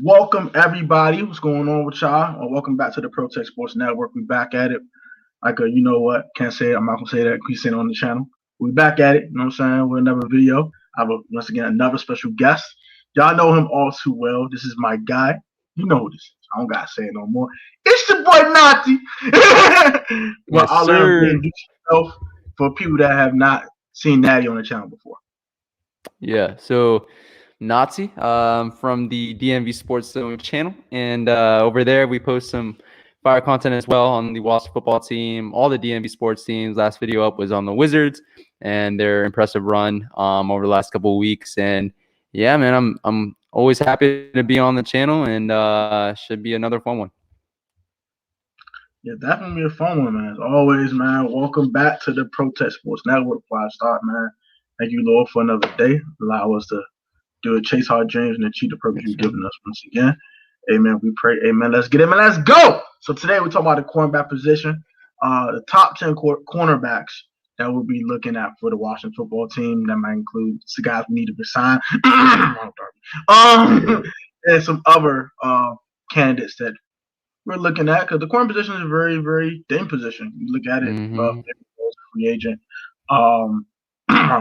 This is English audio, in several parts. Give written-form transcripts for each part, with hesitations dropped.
Welcome everybody. What's going on with y'all? Welcome back to the Pro Tech Sports Network. We back at it. You know what? Can't say it. I'm not gonna say that. We say it on the channel. We back at it. You know what I'm saying? With another video. I have once again another special guest. Y'all know him all too well. This is my guy. You know who this is. I don't gotta say it no more. It's your boy Nati. Well, Yes, I'll let him sir. introduce himself for people that have not seen Natty on the channel before. Yeah. So Nazi from the DMVSPORTSZONE channel, and over there we post some fire content as well on the Wasp football team, all the DMV sports teams. Last video up was on the Wizards and their impressive run over the last couple of weeks. And yeah, man, I'm always happy to be on the channel, and should be another fun one. Yeah, definitely a fun one, man. As always, man. Welcome back to the Pro Tech Sports Network. Before I start, man, thank you, Lord, for another day. Allow us to do it, chase our dreams, and achieve the purpose Yes, you've sir. given us once again. Amen. We pray. Amen. Let's get it, man. Let's go. So today we're talking about the cornerback position. The top 10 cornerbacks that we'll be looking at for the Washington football team. That might include the guys we need to resign. And some other candidates that we're looking at, because the corner position is a very, very thin position. You look at it, Mm-hmm. free agent. Ronald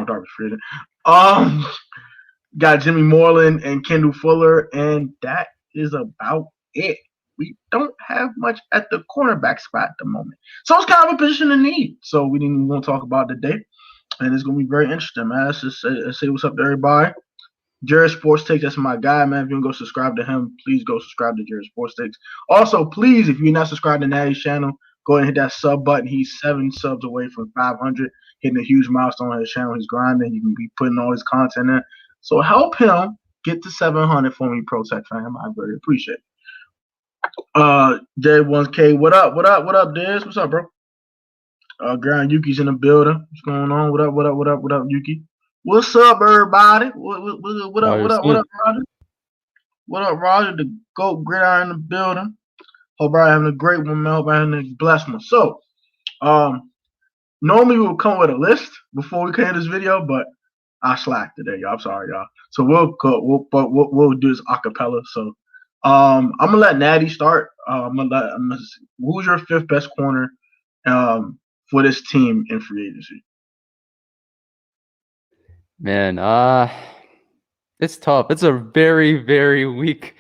Darby free agent. Um, got Jimmy Moreland and Kendall Fuller, and that is about it. We don't have much at the cornerback spot at the moment, so it's kind of a position of need. So we didn't even want to talk about it today, and it's gonna be very interesting, man. Let's say what's up to everybody. Jared Sports Takes, that's my guy, man. If you can go subscribe to him, please go subscribe to Jared Sports Takes. Also, please, if you're not subscribed to Natty's channel, go ahead and hit that sub button. He's 7 subs away from 500, hitting a huge milestone on his channel. He's grinding. You can be putting all his content in. So help him get to 700 for me, Pro Tech fam. I very appreciate it. J1K, what up? What up? What up, Diz? What's up, bro? Ground Yuki's in the building. What's going on? What up? What up? What up? What up, Yuki? What's up, everybody? What up? What up? What up, Roger? What up, Roger? The GOAT Gridiron in the building. Hope I'm having a great one, man. Hope I'm having a blessed one. So, normally we would come with a list before we came to this video, but I slacked today, y'all. I'm sorry, y'all. So we'll do this acapella. So, I'm gonna let Natty start. Who's your fifth best corner, for this team in free agency? Man, it's tough. It's a very, very weak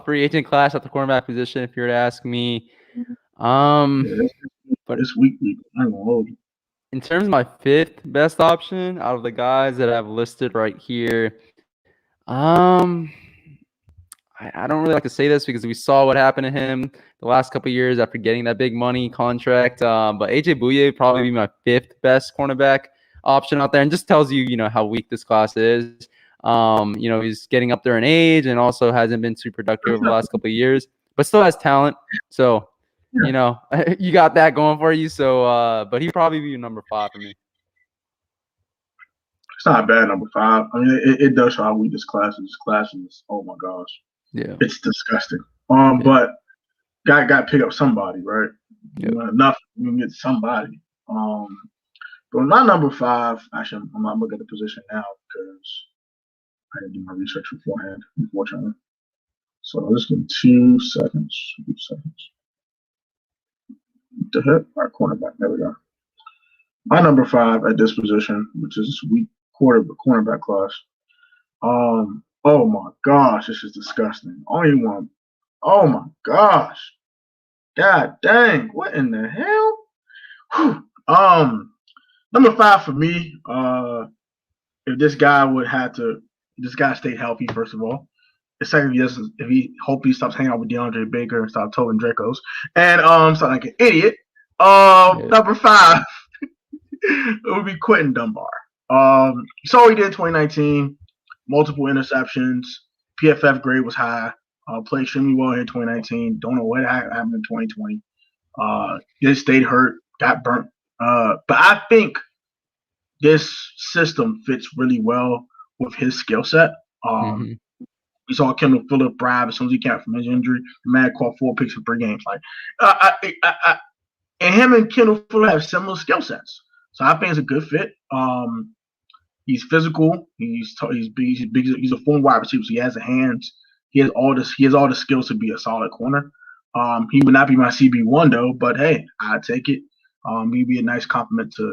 free agent class at the cornerback position, if you were to ask me. But It's week. I'm gonna hold you. in terms of my fifth best option out of the guys that I've listed right here, I don't really like to say this because we saw what happened to him the last couple of years after getting that big money contract. But AJ Boujee would probably be my fifth best cornerback option out there, and just tells you, how weak this class is. He's getting up there in age and also hasn't been too productive over the last couple of years, but still has talent. So, you got that going for you. So, but he'd probably be number 5 for me. It's not bad, number 5. I mean, it does show how weak this class is. This class is, oh my gosh, Yeah. it's disgusting. But got to pick up somebody, right? Yep. Enough, you can get somebody. But my number 5, actually, I'm not looking at the position now because I didn't do my research beforehand, unfortunately. So just give me 2 seconds. 2 seconds. What the heck? All right, cornerback. There we go. My number 5 at this position, which is weak cornerback class. Oh my gosh, this is disgusting. Only one. Oh my gosh. God dang. What in the hell? Whew. Number 5 for me, if this guy stayed healthy, first of all. The second, if he hopefully stops hanging out with DeAndre Baker and stop towing Dracos and start like an idiot. Number 5, it would be Quentin Dunbar. You saw what he did in 2019, multiple interceptions, PFF grade was high, played extremely well here in 2019. Don't know what happened in 2020. He stayed hurt, got burnt. But I think this system fits really well with his skill set. We saw Kendall Fuller thrive as soon as he came out from his injury. The man caught 4 picks in 3 games. And him and Kendall Fuller have similar skill sets, so I think it's a good fit. He's physical. He's big. He's a former wide receiver, so he has the hands. He has all this. He has all the skills to be a solid corner. He would not be my CB1 though, but hey, I take it. He'd be a nice compliment to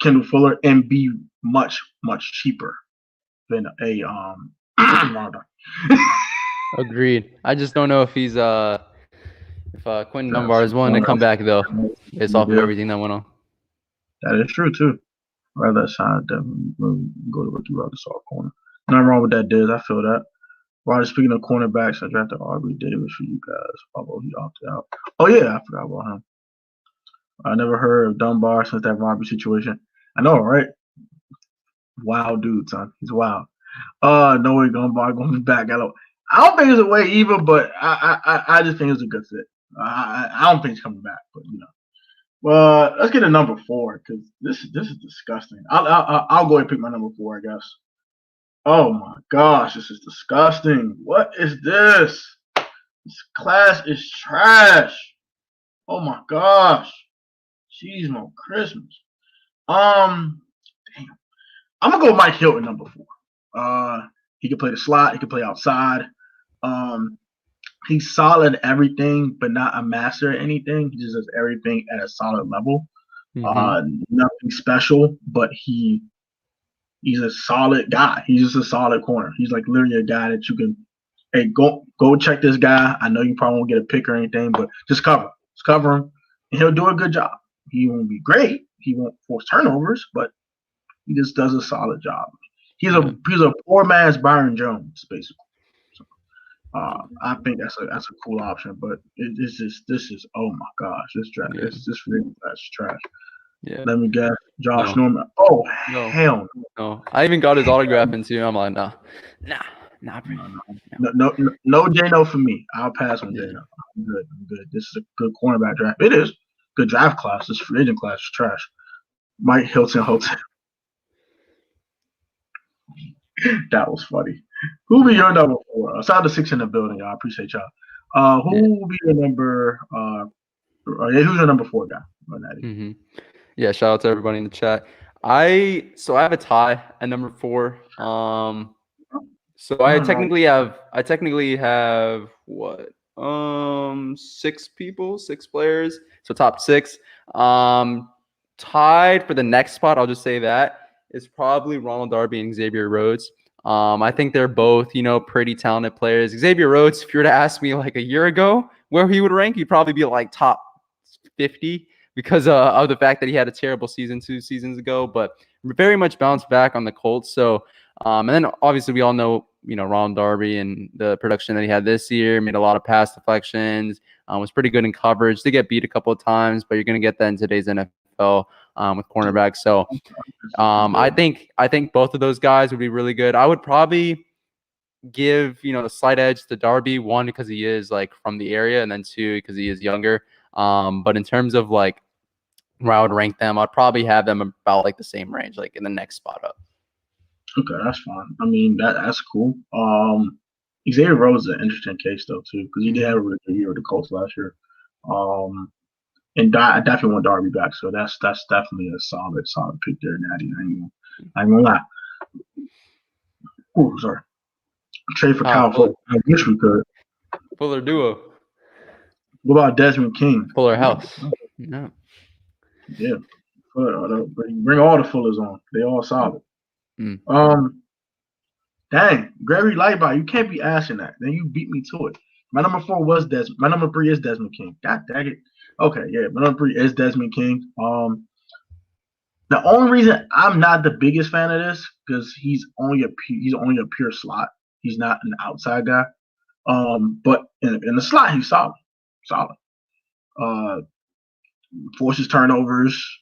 Kendall Fuller and be much cheaper than a Ronald. Agreed. I just don't know if he's Quentin Dunbar is willing to come back though, based off of everything that went on. That is true too. Rather sign them, go to rookie route to soft corner. Nothing wrong with that, Diz. I feel that. While speaking of cornerbacks, I drafted Aubrey Davis for you guys. Although he opted out. Oh yeah, I forgot about him. I never heard of Dunbar since that Robbie situation. I know, right? Wild dude, son. He's wild. No way Dunbar going to be back. I don't think it's a way either, but I just think it's a good fit. I don't think he's coming back, but you know. Well, let's get to number 4 because this is disgusting. I'll go ahead and pick my number 4, I guess. Oh my gosh, this is disgusting. What is this? This class is trash. Oh my gosh. Jeez, no Christmas. Damn. I'm gonna go Mike Hilton number 4. He can play the slot. He can play outside. He's solid at everything, but not a master at anything. He just does everything at a solid level. Nothing special, but he's a solid guy. He's just a solid corner. He's like literally a guy that you can, hey, go check this guy. I know you probably won't get a pick or anything, but just cover him, and he'll do a good job. He won't be great. He won't force turnovers, but he just does a solid job. He's a poor man's Byron Jones, basically. So, I think that's a cool option, but this is oh my gosh, this draft this really that's trash. Yeah. Let me guess, Josh Norman. Oh hell no! I even got his autograph into. I'm like, nah, no J-No for me. I'll pass on J-No. I'm good. This is a good cornerback draft. It is good draft class. This free agent class is trash. Mike Hilton Hotel. That was funny. Who be your number 4? Aside the 6 in the building, y'all. I appreciate y'all. Who will be your number? Who's your number 4 guy? Yeah, shout out to everybody in the chat. I have a tie at number 4. So I technically have what? 6 players. So top 6. Tied for the next spot, I'll just say that is probably Ronald Darby and Xavier Rhodes. I think they're both, pretty talented players. Xavier Rhodes, if you were to ask me like a year ago where he would rank, he'd probably be like top 50 because of the fact that he had a terrible season 2 seasons ago, but very much bounced back on the Colts. So, and then obviously we all know, Ronald Darby and the production that he had this year, made a lot of pass deflections, was pretty good in coverage. Did get beat a couple of times, but you're going to get that in today's NFL. With cornerbacks. So I think both of those guys would be really good. I would probably give, the slight edge to Darby, 1, because he is like from the area, and then 2, because he is younger. But in terms of like where I would rank them, I'd probably have them about like the same range, like in the next spot up. Okay, that's fine. I mean, that's cool. Xavier Rhodes is an interesting case though too, because he did have a really good year with the Colts last year. And I definitely want Darby back, so that's definitely a solid pick there, Natty. I ain't gonna lie. Oh, sorry. Trade for Kyle Fuller. I wish we could. Fuller duo. What about Desmond King? Fuller House. No. Yeah. Bring all the Fullers on. They all solid. Dang, Gregory Lightbot, you can't be asking that. Then you beat me to it. My number 4 was Desmond. My number 3 is Desmond King. God dang it. Okay, yeah, my number 3 is Desmond King. The only reason I'm not the biggest fan of this because he's only a pure slot. He's not an outside guy. But in the slot, he's solid. Forces turnovers.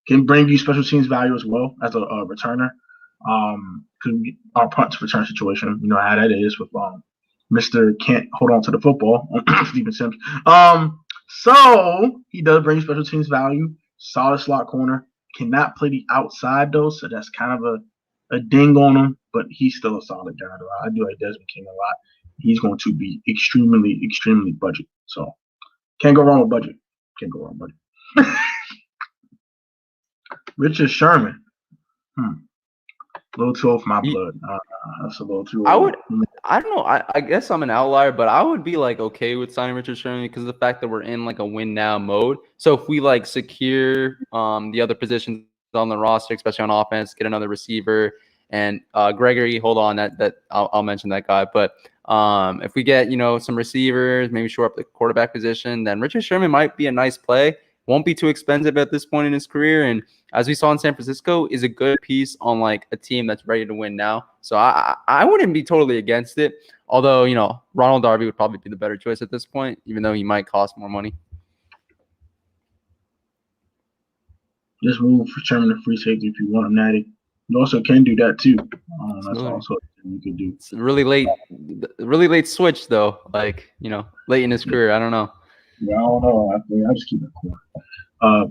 Can bring you special teams value as well as a returner. Our punt return situation, you know how that is with Mr. Can't hold on to the football, Steven Sims. So he does bring special teams value. Solid slot corner. Cannot play the outside though, so that's kind of a ding on him. But he's still a solid guy. Though. I do like Desmond King a lot. He's going to be extremely, extremely budget. So can't go wrong with budget. Richard Sherman. A little too old for my He- blood. That's a little too I old. would. I don't know. I guess I'm an outlier, but I would be like okay with signing Richard Sherman because of the fact that we're in like a win now mode. So if we like secure the other positions on the roster, especially on offense, get another receiver and Gregory, hold on, that I'll mention that guy. But if we get some receivers, maybe shore up the quarterback position, then Richard Sherman might be a nice play. Won't be too expensive at this point in his career, and as we saw in San Francisco, is a good piece on like a team that's ready to win now. So I wouldn't be totally against it. Although, Ronald Darby would probably be the better choice at this point, even though he might cost more money. Just move for Sherman to free safety if you want him, Natty. You also can do that too. That's also something you could do. It's really late switch though. Like, late in his career. I don't know. Yeah, I don't know. I think I just keep it cool.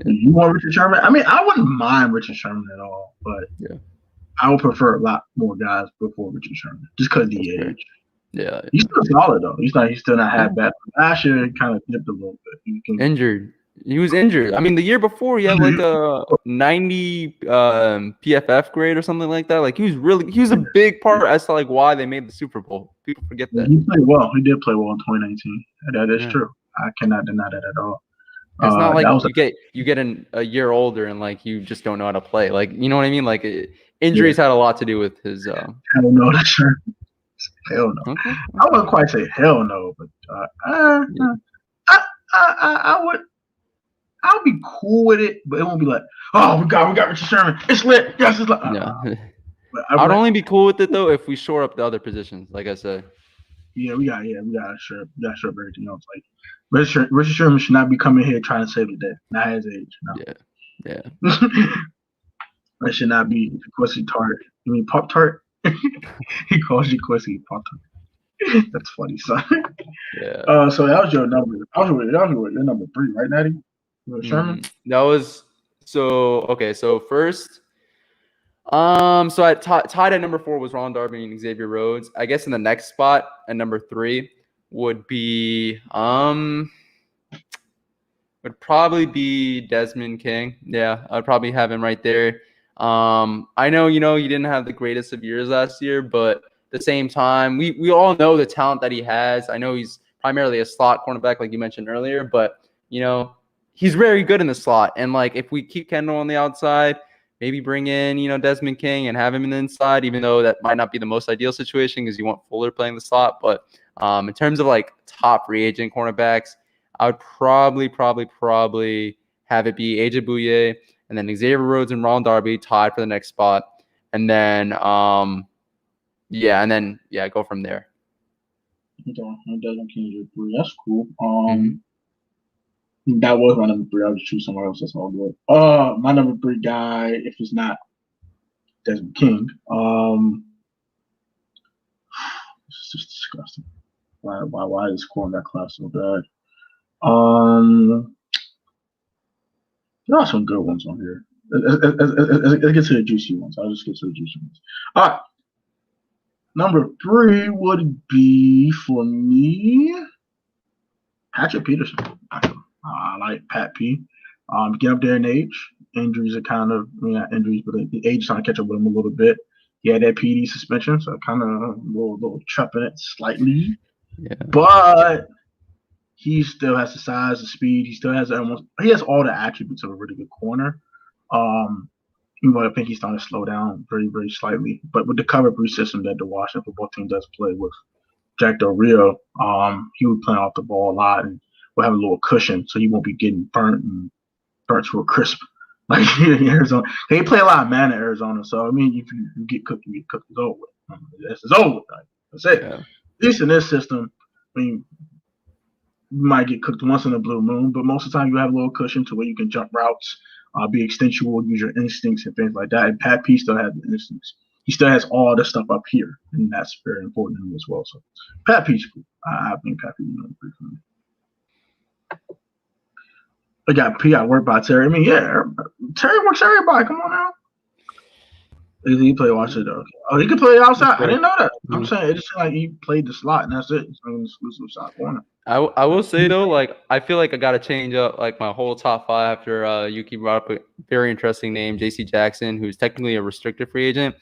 You want Richard Sherman? I mean, I wouldn't mind Richard Sherman at all, but I would prefer a lot more guys before Richard Sherman, just because the age. Yeah, he's still solid though. He's still not half bad. Last year, kind of dipped a little bit. Injured. He was injured. I mean, the year before he had like a 90 PFF grade or something like that. Like he was a big part as to like why they made the Super Bowl. People forget that. He played well. He did play well in 2019. That is true. I cannot deny that at all. It's not like you get a year older and like you just don't know how to play. Like, you know what I mean? Like injuries had a lot to do with his. I don't know. That's true. Hell no. Okay. I wouldn't quite say hell no, but I would. I'll be cool with it, but it won't be like, oh, we got Richard Sherman. It's lit. Yes, it's lit. I'd only be cool with it though if we shore up the other positions, like I said. Yeah, we got to shore up everything else. Like Richard Sherman should not be coming here trying to save the day. Not his age. No. Yeah. That should not be Quincy Tart. You mean Pop Tart? He calls you Quincy Pop Tart. That's funny, son. Yeah. So that was your number. That was your number 3, right, Natty? Sherman? That was okay. So first, so I tied at number 4 was Ronald Darby and Xavier Rhodes. I guess in the next spot at number 3 would be would probably be Desmond King. Yeah, I'd probably have him right there. I know he didn't have the greatest of years last year, but at the same time, we all know the talent that he has. I know he's primarily a slot cornerback, like you mentioned earlier, but he's very good in the slot. And like if we keep Kendall on the outside, maybe bring in Desmond King and have him in the inside, even though that might not be the most ideal situation because you want Fuller playing the slot. But in terms of like top free agent cornerbacks, I would probably have it be AJ Boujee and then Xavier Rhodes and Ronald Darby tied for the next spot, and then go from there. Desmond King, that's cool. That was my number 3. I'll just choose somewhere else. That's all good. My number 3 guy, if it's not Desmond King, it's just disgusting. Why is cornerback class so bad? There are some good ones on here. Let's get to the juicy ones. I'll just get to the juicy ones. All right. Number 3 would be for me Patrick Peterson. I like Pat P. Get up there in age. Injuries are kind of, not injuries, but the age is trying to catch up with him a little bit. He had that PD suspension, so kind of a little chopping it slightly. Yeah. But he still has the size, the speed. He has all the attributes of a really good corner. Even though I think he's starting to slow down very, very slightly. But with the cover 3 system that the Washington football team does play with Jack Del Rio, he would play off the ball a lot and will have a little cushion, so he won't be getting burnt to a crisp. Like in Arizona, they play a lot of man in Arizona. So I mean, if you get cooked, you get cooked. It's over with. It's over with. That's it. Yeah. At least in this system, I mean, you might get cooked once in a blue moon, but most of the time you have a little cushion to where you can jump routes, be extensual, use your instincts and things like that. And Pat P still has the instincts. He still has all the stuff up here, and that's very important to me as well. So Pat P's cool. I think Pat P is number 3 for me. I got P. I work by Terry. I mean, yeah, Terry works everybody. Come on now. He played Washington though. Oh, he could play outside. I didn't know that. I'm saying it just seemed like he played the slot and that's it. He's playing the exclusive side corner. I will say though, like I feel like I got to change up like my whole top 5 after Yuki brought up a very interesting name, J.C. Jackson, who's technically a restricted free agent,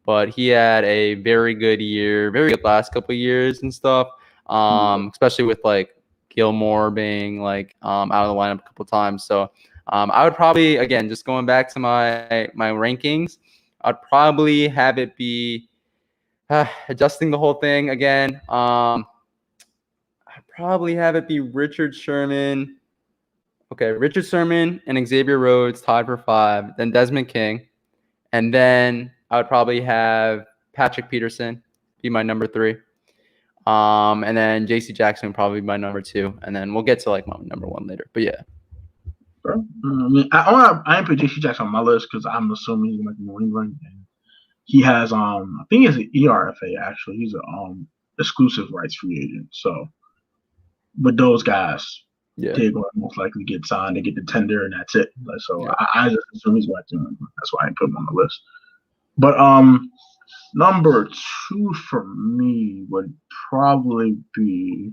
but he had a very good year, very good last couple of years and stuff. Especially with like Gilmore being like out of the lineup a couple of times. So I would probably, again, just going back to my rankings, I'd probably have it be adjusting the whole thing again. I'd probably have it be Richard Sherman. Okay, Richard Sherman and Xavier Rhodes tied for 5. Then Desmond King. And then I would probably have Patrick Peterson be my number 3. And then JC Jackson would probably be my number 2. And then we'll get to like my number 1 later. But yeah. I didn't put JC Jackson on my list because I'm assuming he's going to New England. And he has, I think he has an ERFA actually. He's an exclusive rights free agent. So with those guys, they're going to most likely get signed. They get the tender, and that's it. So I just assume he's going to New England. That's why I put him on the list. But number 2 for me would probably be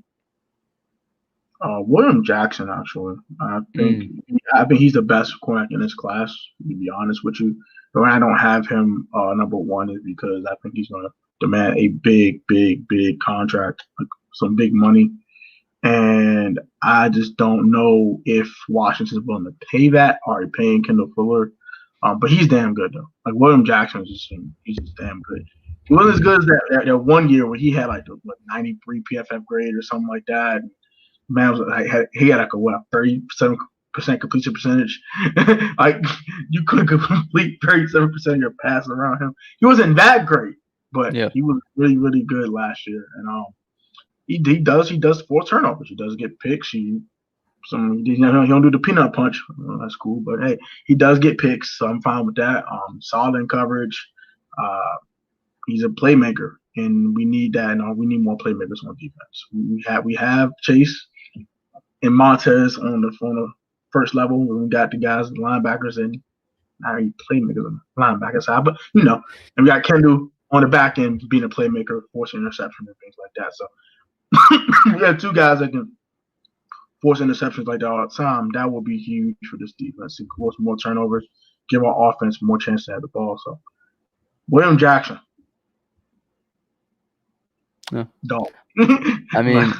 William Jackson. Actually, I think he's the best cornerback in this class. To be honest with you, the reason I don't have him number 1 is because I think he's going to demand a big contract, like some big money, and I just don't know if Washington's willing to pay that or paying Kendall Fuller. But he's damn good though. Like William Jackson is he's just damn good. He wasn't as good as that 1 year where he had like the 93 PFF grade or something like that. Man was like he had like a 37% completion percentage. Like you couldn't complete 37% of your passes around him. He wasn't that great, but he was really good last year. And he does force turnovers. He does get picks. He don't do the peanut punch. Well, that's cool, but hey, he does get picks, so I'm fine with that. Solid in coverage. He's a playmaker, and we need that. And we need more playmakers on defense. We have Chase and Montez on the first level. We got the guys, the linebackers, and not really playmakers on the linebacker side, but and we got Kendall on the back end being a playmaker, forcing interception and things like that. So we have 2 guys that can force interceptions like that all the time. That will be huge for this defense to force more turnovers, give our offense more chance to have the ball. So, William Jackson. Don't. I mean,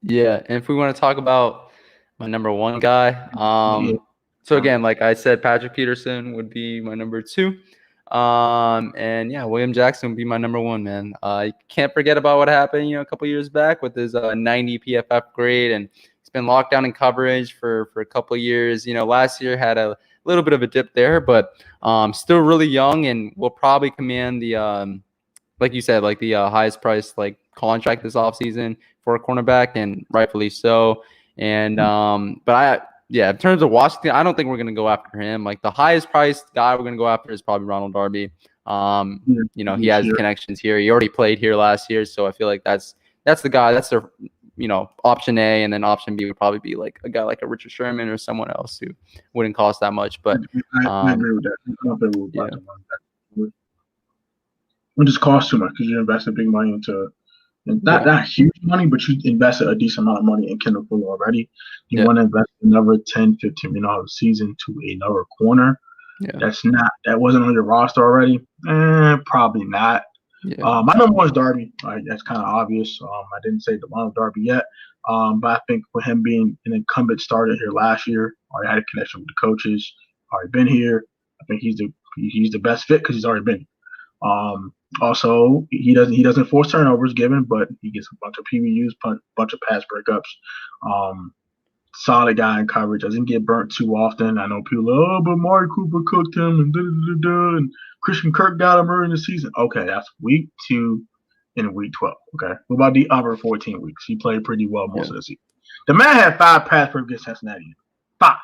yeah. And if we want to talk about my number 1 guy, so again, like I said, Patrick Peterson would be my number 2. And yeah, William Jackson would be my number 1, man. You can't forget about what happened, a couple years back with his 90 PFF grade, and he's been locked down in coverage for a couple of years. Last year had a little bit of a dip there, but still really young and will probably command the like you said, like the highest priced like contract this offseason for a cornerback, and rightfully so. And but in terms of Washington, I don't think we're going to go after him. Like the highest priced guy we're going to go after is probably Ronald Darby. He has connections here. He already played here last year, so I feel like that's the guy. That's their option A, and then option B would probably be like a guy like a Richard Sherman or someone else who wouldn't cost that much. But I agree with that. It just costs too much because you invested big money into. Not huge money, but you invested a decent amount of money in Kendall Fuller already. You want to invest another $10, $15 million a season to another corner. That wasn't on your roster already. Probably not. My number 1 is Darby. That's kind of obvious. I didn't say the Ronald Darby yet, but I think for him being an incumbent starter here last year, already had a connection with the coaches, already been here. I think he's the best fit because he's already been. Also, he doesn't force turnovers given, but he gets a bunch of PBUs, bunch of pass breakups. Solid guy in coverage. Doesn't get burnt too often. I know people, but Mari Cooper cooked him and Christian Kirk got him early in the season. Okay, that's week 2 and week 12. Okay, what about the other 14 weeks? He played pretty well most of the season. The man had 5 pass breakups against Cincinnati. 5.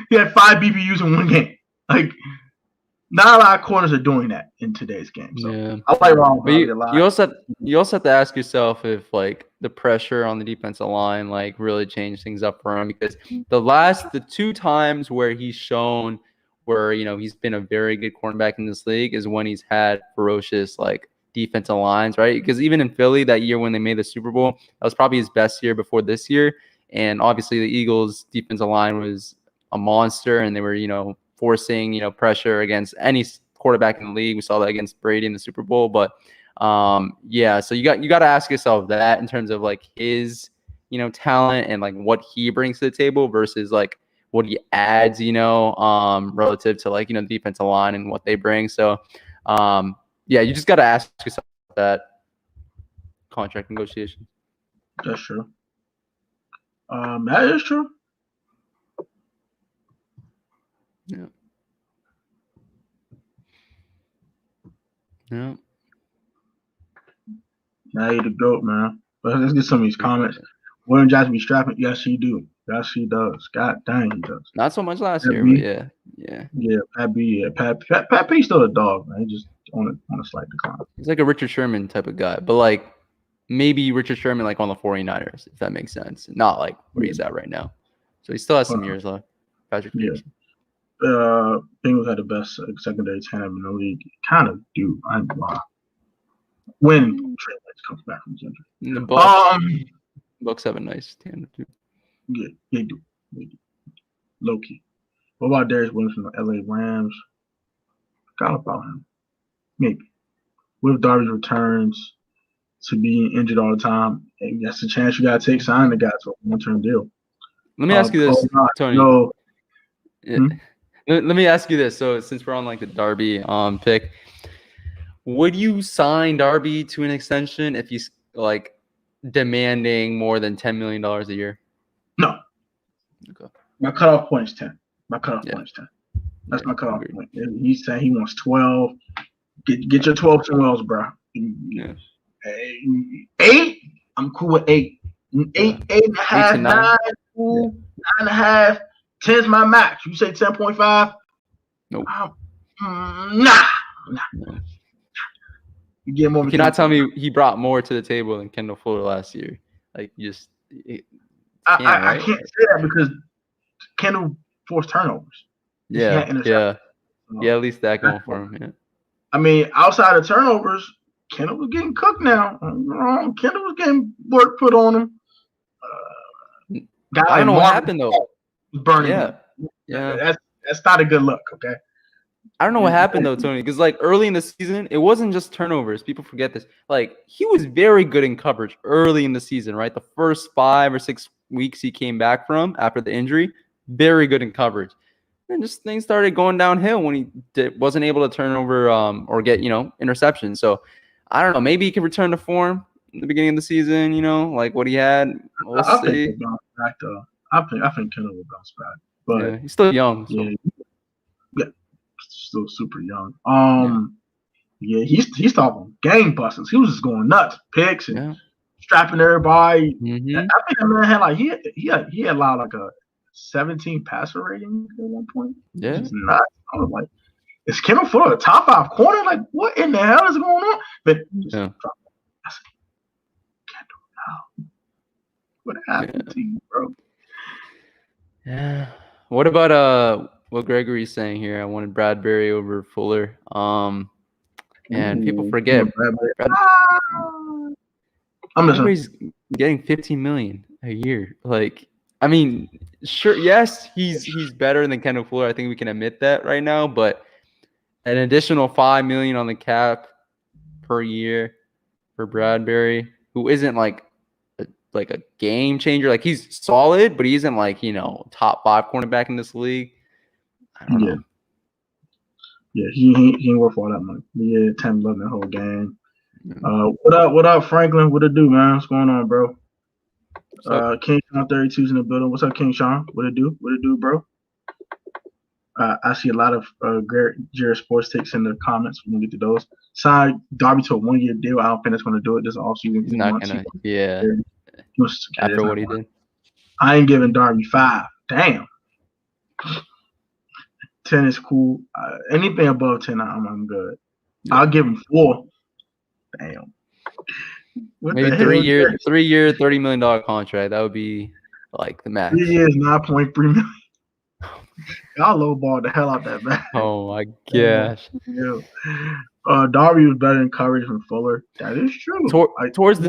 He had 5 BBUs in 1 game. Like. Not a lot of corners are doing that in today's game. So I like Ronald Darby a lot. You also have to ask yourself if like the pressure on the defensive line like really changed things up for him, because the 2 times where he's shown where he's been a very good cornerback in this league is when he's had ferocious like defensive lines, right? Because even in Philly that year when they made the Super Bowl, that was probably his best year before this year, and obviously the Eagles' defensive line was a monster, and they were forcing pressure against any quarterback in the league. We saw that against Brady in the Super Bowl. But yeah, so you got to ask yourself that in terms of like his, talent and like what he brings to the table versus like what he adds, relative to like, defensive line and what they bring. So yeah, you just got to ask yourself that contract negotiation. That's true. That is true. Yeah. Yeah. Now you the GOAT, man. But let's get some of these comments. William Jackson be strapping? Yes, he do. Yes, he does. God dang, he does. Not so much last year, but yeah. Yeah, Pat B. Yeah, Pat P's still a dog, man. He just on a slight decline. He's like a Richard Sherman type of guy, but like maybe Richard Sherman like on the 49ers, if that makes sense. Not like where he's at right now. So he still has some years left. Patrick Peterson. Bengals had the best secondary tandem in the league. Kind of do. I ain't gonna lie. When Trey Lance comes back from his injury. The Bucks have a nice tandem too. Yeah, they do. Low key. What about Darius Williams from the LA Rams? Got about him. Maybe. With Darby returns to being injured all the time, and that's a chance you gotta take. Sign the guy to a one-term deal. Let me ask you this, Tony. No. Let me ask you this. So since we're on like the Darby pick, would you sign Darby to an extension if he's like demanding more than $10 million a year? No. Okay. My cutoff point is 10. Point is 10. That's my cutoff point. He's saying he wants 12. Get your 12 wells, bro. Yeah. 8? I'm cool with 8. 8 and a half, 9, cool. 9.5. 10's my max. You say 10.5? Nope. Nah. You get more. You cannot tell me he brought more to the table than Kendall Fuller last year. Like, you just I can't say that because Kendall forced turnovers. Yeah. At least that going for him. Yeah. I mean, outside of turnovers, Kendall was getting cooked now. Kendall was getting work put on him. I don't know what happened though. Burning. Yeah. That's not a good look. Okay. I don't know what happened though, Tony, because like early in the season, it wasn't just turnovers. People forget this. Like he was very good in coverage early in the season, right? The first 5 or 6 weeks he came back from after the injury, very good in coverage. And just things started going downhill when he wasn't able to turn over or get interceptions. So I don't know. Maybe he can return to form in the beginning of the season. Like what he had. We'll see. Think he'll bounce back though. I think Kendall will bounce back, but he's still young. So. Yeah, still super young. He's talking gangbusters. He was just going nuts, picks and strapping everybody. Mm-hmm. I think that man had like he allowed like a 17 passer rating at one point. Yeah, it's nuts. I was like, is Kendall Fuller a top 5 corner? Like, what in the hell is going on? But just I said, Kendall, no. What happened to you, bro? Yeah. What about what Gregory's saying here? I wanted Bradbury over Fuller. And people forget Bradbury's getting $15 million a year. Like, I mean, sure, yes, he's better than Kendall Fuller. I think we can admit that right now. But an additional $5 million on the cap per year for Bradbury, who isn't like a game changer. Like he's solid, but he isn't like top 5 cornerback in this league. I don't know. Yeah, he ain't worth all that money. Yeah, 10 11 the whole game. What up, Franklin? What it do, man? What's going on, bro? King Sean 32's in the building. What's up, King Sean? What it do? What it do, bro? I see a lot of Jared Sports takes in the comments. We're gonna get to those. Signed Darby to a 1-year deal. I don't think that's gonna do it this offseason. He's not gonna. Yeah. After what he did, I ain't giving Darby 5. Damn. 10 is cool. Anything above 10, I'm good. Yeah. I'll give him 4. Damn. Maybe 3-year, $30 million contract. That would be like the max. 3 years, 9.3 million. Y'all lowballed the hell out that man. Oh my gosh. Yeah. Darby was better in coverage from Fuller. That is true. Towards the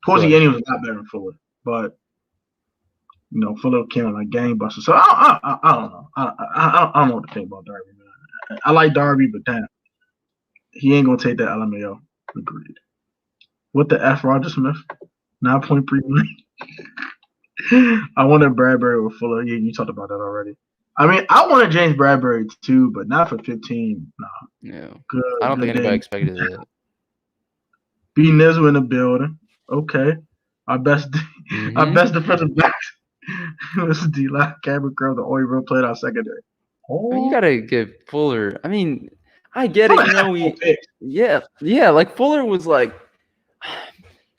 Towards the end, he was a lot better than Fuller, but Fuller came like gangbusters. So I don't know. I don't know what to think about Darby, man. I like Darby, but damn, he ain't gonna take that LMAO. Agreed. What the F, Roger Smith? 9.3 million. I wanted Bradbury with Fuller. Yeah, you talked about that already. I mean, I wanted James Bradbury too, but not for 15. Nah. Yeah. Good. I don't good think anybody day. expected it. B Nizzle in the building. Okay. Our best defensive back was D-Line, Cameron Curl, the only real player in our secondary. I mean, you Oh, gotta give Fuller. I mean, I get it. Fuller You know, had 4 picks. yeah. Like Fuller was like,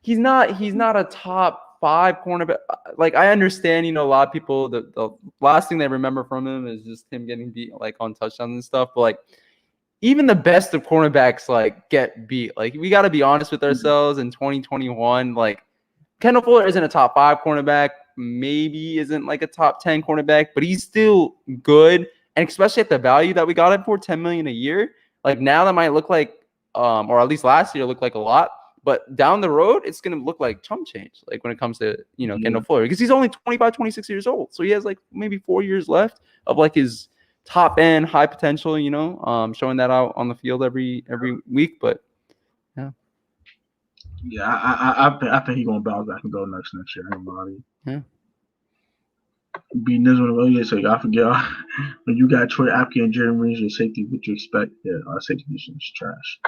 he's not a top 5 cornerback. Like I understand, you know, a lot of people the last thing they remember from him is just him getting beat like on touchdowns and stuff. But like even the best of cornerbacks like get beat. Like we got to be honest with ourselves in 2021. Like Kendall Fuller isn't a top 5 cornerback, maybe isn't like a top 10 cornerback, but he's still good. And especially at the value that we got him for, $10 million a year. Like now that might look like, or at least last year looked like a lot. But down the road, it's going to look like chump change, like when it comes to, you know, Kendall Fuller, because he's only 25, 26 years old. So he has like maybe 4 years left of like his top end, high potential, you know, showing that out on the field every week. But yeah. Yeah, I think he's going to bounce back and go next year. Anybody. Yeah. Be Nizzle. Yeah, so I forget when you got Troy Apke and Jeremy Reeves, your safety, what you expect? Yeah, our safety position is trash.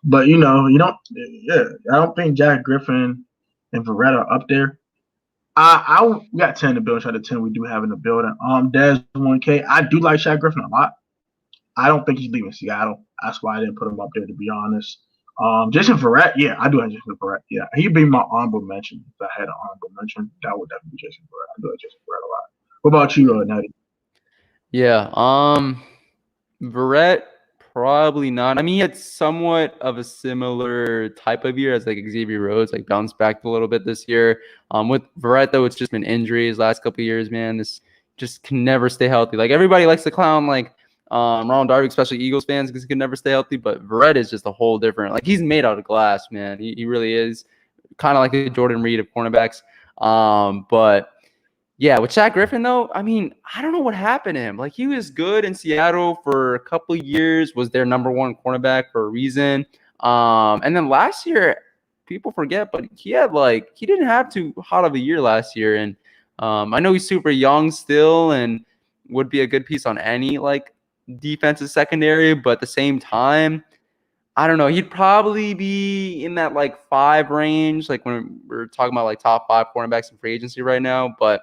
But you know, you don't. Yeah, I don't think Jack Griffin and Verrett are up there. We got 10 in the building. Shout out to 10 we do have in the building. Dez 1K. I do like Shaq Griffin a lot. I don't think he's leaving Seattle. That's why I didn't put him up there, to be honest. Jason Verrett, yeah, I do have Jason Verrett. Yeah, he'd be my honorable mention. If I had an honorable mention, that would definitely be Jason Verrett. I do like Jason Verrett a lot. What about you, Natty? Yeah. Verrett, probably not. I mean, he had somewhat of a similar type of year as like Xavier Rhodes, like bounced back a little bit this year. With Verrett, though, it's just been injuries last couple of years, man. This just can never stay healthy. Like everybody likes to clown like Ronald Darby, especially Eagles fans, because he can never stay healthy. But Verrett is just a whole different. Like he's made out of glass, man. He really is kind of like the Jordan Reed of cornerbacks. But yeah, with Shaq Griffin, though, I mean, I don't know what happened to him. Like, he was good in Seattle for a couple of years, was their number 1 cornerback for a reason. And then last year, people forget, but he didn't have too hot of a year last year. And I know he's super young still and would be a good piece on any, like, defensive secondary. But at the same time, I don't know. He'd probably be in that, like, 5 range, like, when we're talking about, like, top 5 cornerbacks in free agency right now. But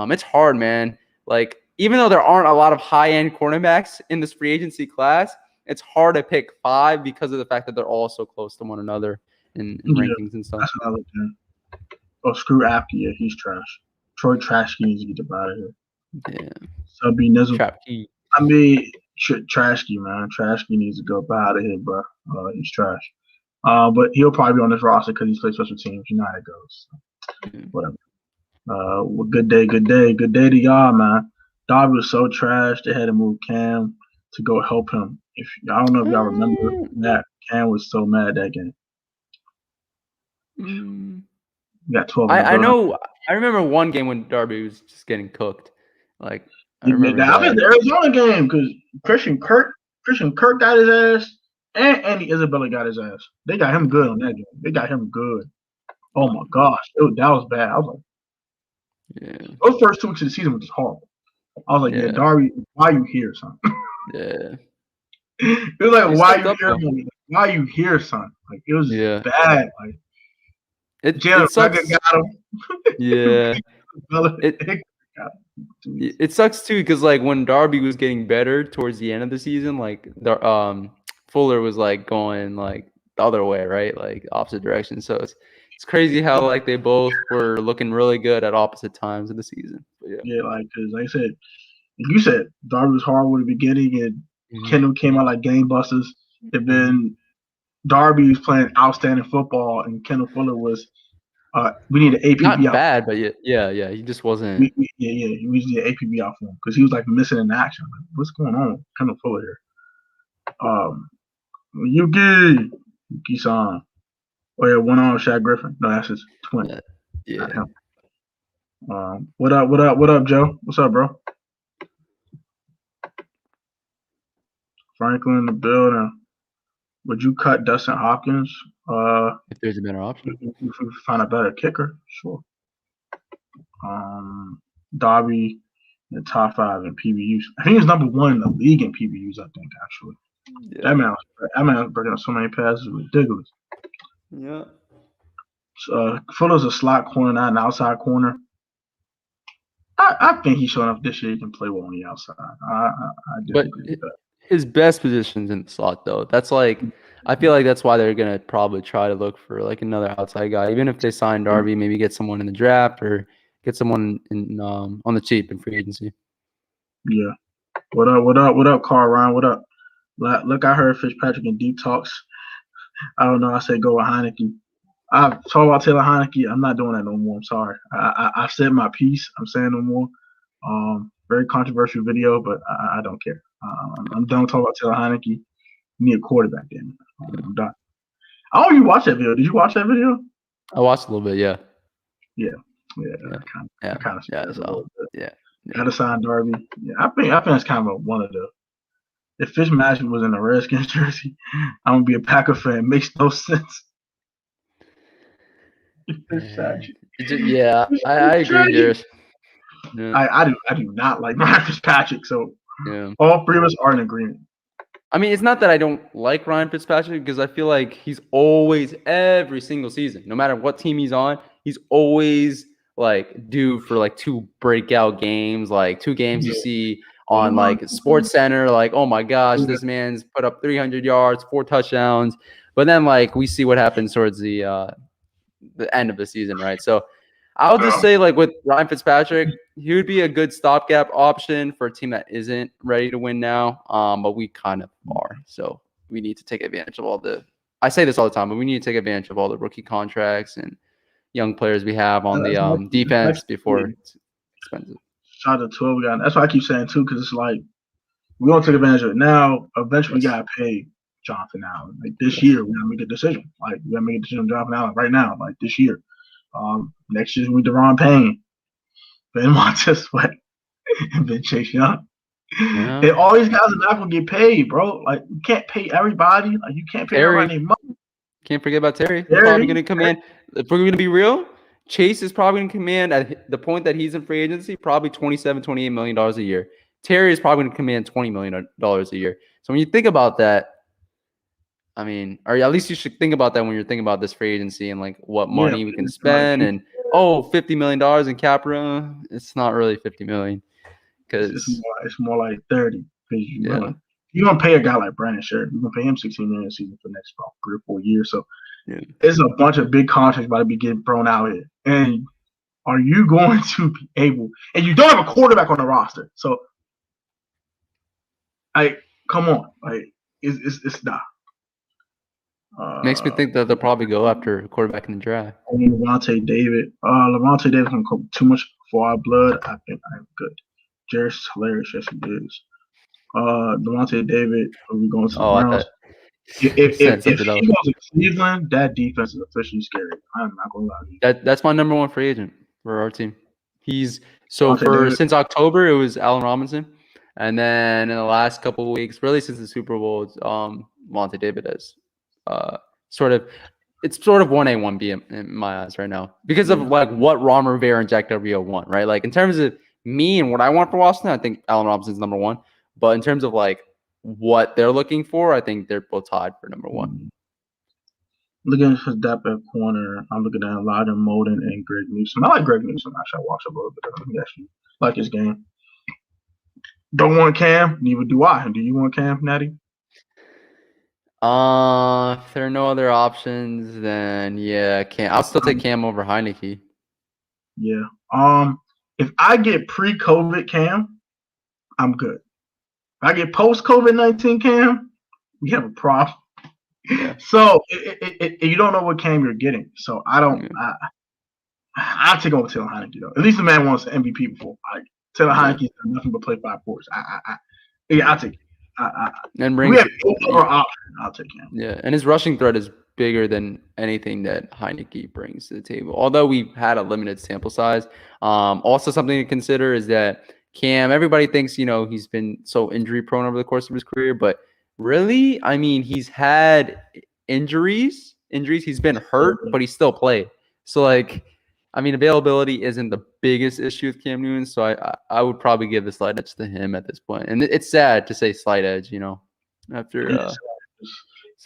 it's hard, man. Like, even though there aren't a lot of high-end cornerbacks in this free agency class, it's hard to pick 5 because of the fact that they're all so close to one another in rankings and stuff. That's another thing. Oh, screw Apke. Yeah, he's trash. Troy Trashkey needs to get out of here. Yeah. So be Nizzle. Trapkey. I mean, Trashkey, man. Trashkey needs to go out of here, bro. He's trash. But he'll probably be on this roster because he's played special teams. You know how it goes. So, whatever. Well, good day to y'all, man. Darby was so trash they had to move Cam to go help him. I don't know if y'all remember that. Cam was so mad that game. We got 12. I know. I remember one game when Darby was just getting cooked. Like I remember that. I mean the Arizona game because Christian Kirk got his ass and Andy Isabella got his ass. They got him good on that game. They got him good. Oh my gosh, that was bad. I was like. Yeah. Those first 2 weeks of the season was just horrible. I was like, yeah, Darby, why you here, son? Yeah. It was like, why you here, man? Why you here, son? Like, it was bad. Like, it sucks. Got him. Yeah. It sucks too because like when Darby was getting better towards the end of the season, like Fuller was like going like the other way, right? Like opposite direction. So it's crazy how like they both were looking really good at opposite times of the season. But yeah, like because like I said, you said Darby was horrible at the beginning, and Kendall came out like gangbusters, and then Darby was playing outstanding football, and Kendall Fuller was. We need an APB not out. Bad, but yeah, he just wasn't. We need an APB out for him because he was like missing in action. Like, what's going on with Kendall Fuller here? Yuki-san. Oh yeah, one on Shaq Griffin. No, that's his twin. Yeah. What up, Joe? What's up, bro? Franklin in the building. Would you cut Dustin Hopkins? If there's a better option. If we find a better kicker, sure. Darby in the top 5 in PBUs. I think he's number 1 in the league in PBUs. I think actually. Yeah. That man was breaking up so many passes, ridiculous. Yeah. Fuller's a slot corner, not an outside corner. I think he's showing up this year. He can play well on the outside. But his best position's in the slot, though. That's like, I feel like that's why they're gonna probably try to look for like another outside guy, even if they sign Darby, maybe get someone in the draft or get someone in on the cheap in free agency. Yeah. What up, Carl Ryan? What up? Look, I heard Fitzpatrick in deep talks. I don't know. I said go with Heineke. I've talked about Taylor Heineke. I'm not doing that no more. I'm sorry. I've said my piece. I'm saying no more. Very controversial video, but I don't care. I'm done talking about Taylor Heineke. You need a quarterback then. I'm done. I don't even watch that video. Did you watch that video? I watched a little bit, yeah. Yeah. Gotta sign Darby. Yeah, I think that's kind of one of the. If Fitzmagic was in a Redskins jersey, I'm gonna be a Packer fan. It makes no sense. Yeah, I agree, Darius. Yeah. I do not like Ryan Fitzpatrick, so yeah. All 3 of us are in agreement. I mean, it's not that I don't like Ryan Fitzpatrick because I feel like he's always, every single season, no matter what team he's on, he's always like due for like 2 breakout games, like 2 games you see on like Sports Center, like, oh my gosh, this man's put up 300 yards, 4 touchdowns. But then like we see what happens towards the end of the season, right? So I would just say like with Ryan Fitzpatrick, he would be a good stopgap option for a team that isn't ready to win now. But we kind of are. So we need to take advantage of all the – I say this all the time, but we need to take advantage of all the rookie contracts and young players we have on the defense before it's expensive. Shout out to 12 guys. That's why I keep saying too, because it's like we don't take advantage of it now. Eventually, we gotta pay Jonathan Allen. Like this year, we gotta make a decision. Like we gotta make a decision on Jonathan Allen right now. Like this year. Next year we Deron Payne, Ben Montez Sweat, and Ben Chase Young. Yeah. And all these guys are not gonna get paid, bro. Like you can't pay everybody. Like you can't pay everybody money. Can't forget about Terry. He's probably gonna command. If we're gonna be real, Chase is probably going to command at the point that he's in free agency, probably $27-28 million a year. Terry is probably going to command $20 million a year. So when you think about that, I mean, or at least you should think about that when you're thinking about this free agency and like what money we can spend. And $50 million in cap room. It's not really $50 million because it's more like 30. Because you're gonna pay a guy like Brandon Scherf. You're gonna pay him $16 million a season for the next about 3 or 4 years. So. Yeah. It's a bunch of big contracts about to be getting thrown out here. And are you going to be able – and you don't have a quarterback on the roster. So, come on. It's not. Makes me think that they'll probably go after a quarterback in the draft. Levante David. Levante David can go too much for our blood. I think I'm good. Jairus is hilarious. Yes, he is. Levante David, are we going to the Browns? If he goes to Cleveland, that defense is officially scary. I'm not gonna lie to you. That's my number 1 free agent for our team. He's since October it was Allen Robinson, and then in the last couple of weeks, really since the Super Bowl, it's Monte David is sort of 1A 1B in my eyes right now because of like what Ron Rivera and Jack Del Rio want, right? Like in terms of me and what I want for Washington, I think Allen Robinson's number 1, but in terms of like what they're looking for, I think they're both tied for number 1. Looking at his depth at corner, I'm looking at Elijah Molden and Greg Newsome. I like Greg Newsome. Actually, I watched a little bit of him. Actually, like his game. Don't want Cam, neither do I. Do you want Cam, Natty? If there are no other options, then yeah, Cam. I'll still take Cam over Heineke. Yeah. If I get pre-COVID Cam, I'm good. If I get post-COVID-19 Cam, we have a problem. Yeah. So you don't know what Cam you're getting. So I don't. I'll take over Taylor Heineke though. At least the man wants an MVP before. Taylor Heineke's done nothing but play 5 quarters. I'll take it. And we have no other option. I'll take him. Yeah, and his rushing threat is bigger than anything that Heineke brings to the table. Although we've had a limited sample size. Also, something to consider is that Cam. Everybody thinks he's been so injury prone over the course of his career, but Really? I mean, he's had injuries. He's been hurt, but he still played. So, like, I mean, availability isn't the biggest issue with Cam Newton. So I would probably give the slight edge to him at this point. And it's sad to say slight edge, after his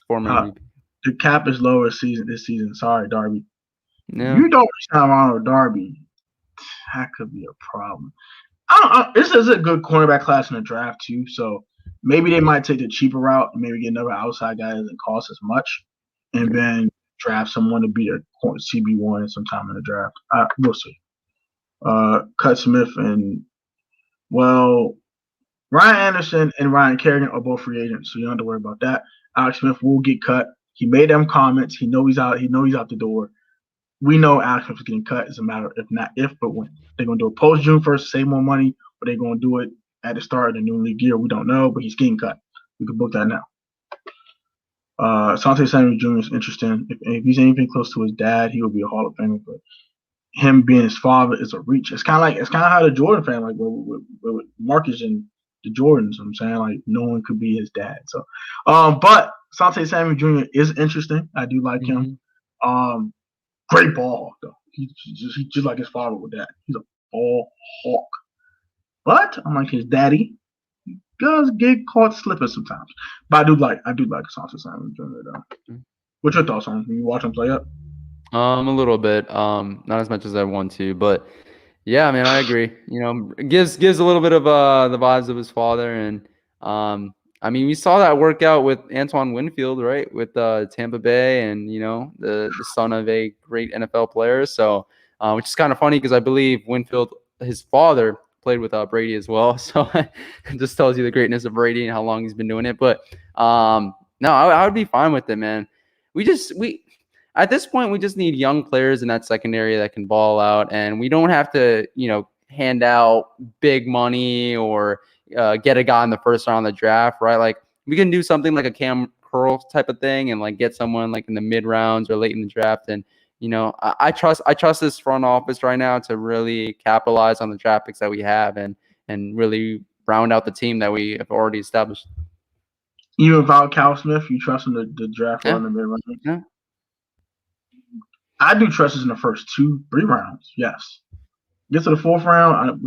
former MVP. The cap is lower this season. Sorry, Darby. Yeah. You don't sign Ronald Darby. That could be a problem. This is a good cornerback class in the draft too, so maybe they might take the cheaper route and maybe get another outside guy that doesn't cost as much, and then draft someone to be a CB1 sometime in the draft. We'll see. Cut Smith and Ryan Anderson and Ryan Kerrigan are both free agents, so you don't have to worry about that. Alex Smith will get cut. He made them comments. He knows he's out. He knows he's out the door. We know Alex Smith is getting cut. It's a matter of if not if, but when. They're going to do it post June 1st to save more money, or they're going to do it at the start of the new league year. We don't know, but he's getting cut. We can book that now. Asante Samuel Jr. is interesting. If he's anything close to his dad, he will be a Hall of Famer. But him being his father is a reach. It's kind of how the Jordan fan, like with Marcus and the Jordans. I'm saying, like, no one could be his dad. So, but Asante Samuel Jr. is interesting. I do like him. Great ball hawk, though. He's just like his father with that. He's a ball hawk. But unlike his daddy, he does get caught slipping sometimes. But I do like Asante Samuel Jr. though. What's your thoughts on him? You watch him play up? A little bit. Not as much as I want to, but yeah, man, I agree. It gives a little bit of the vibes of his father, and I mean, we saw that work out with Antoine Winfield, right, with Tampa Bay, and the son of a great NFL player. So, which is kind of funny because I believe Winfield, his father, played with Brady as well. So it just tells you the greatness of Brady and how long he's been doing it. But no, I would be fine with it, man. We at this point we just need young players in that secondary that can ball out, and we don't have to hand out big money or get a guy in the first round of the draft, right? Like, we can do something like a Cam Curl type of thing and like get someone like in the mid rounds or late in the draft. And I trust this front office right now to really capitalize on the draft picks that we have and really round out the team that we have already established. Even without Cal Smith, you trust him to draft in the mid rounds? Yeah. I do trust us in the first 2-3 rounds. Yes. Get to the 4th round,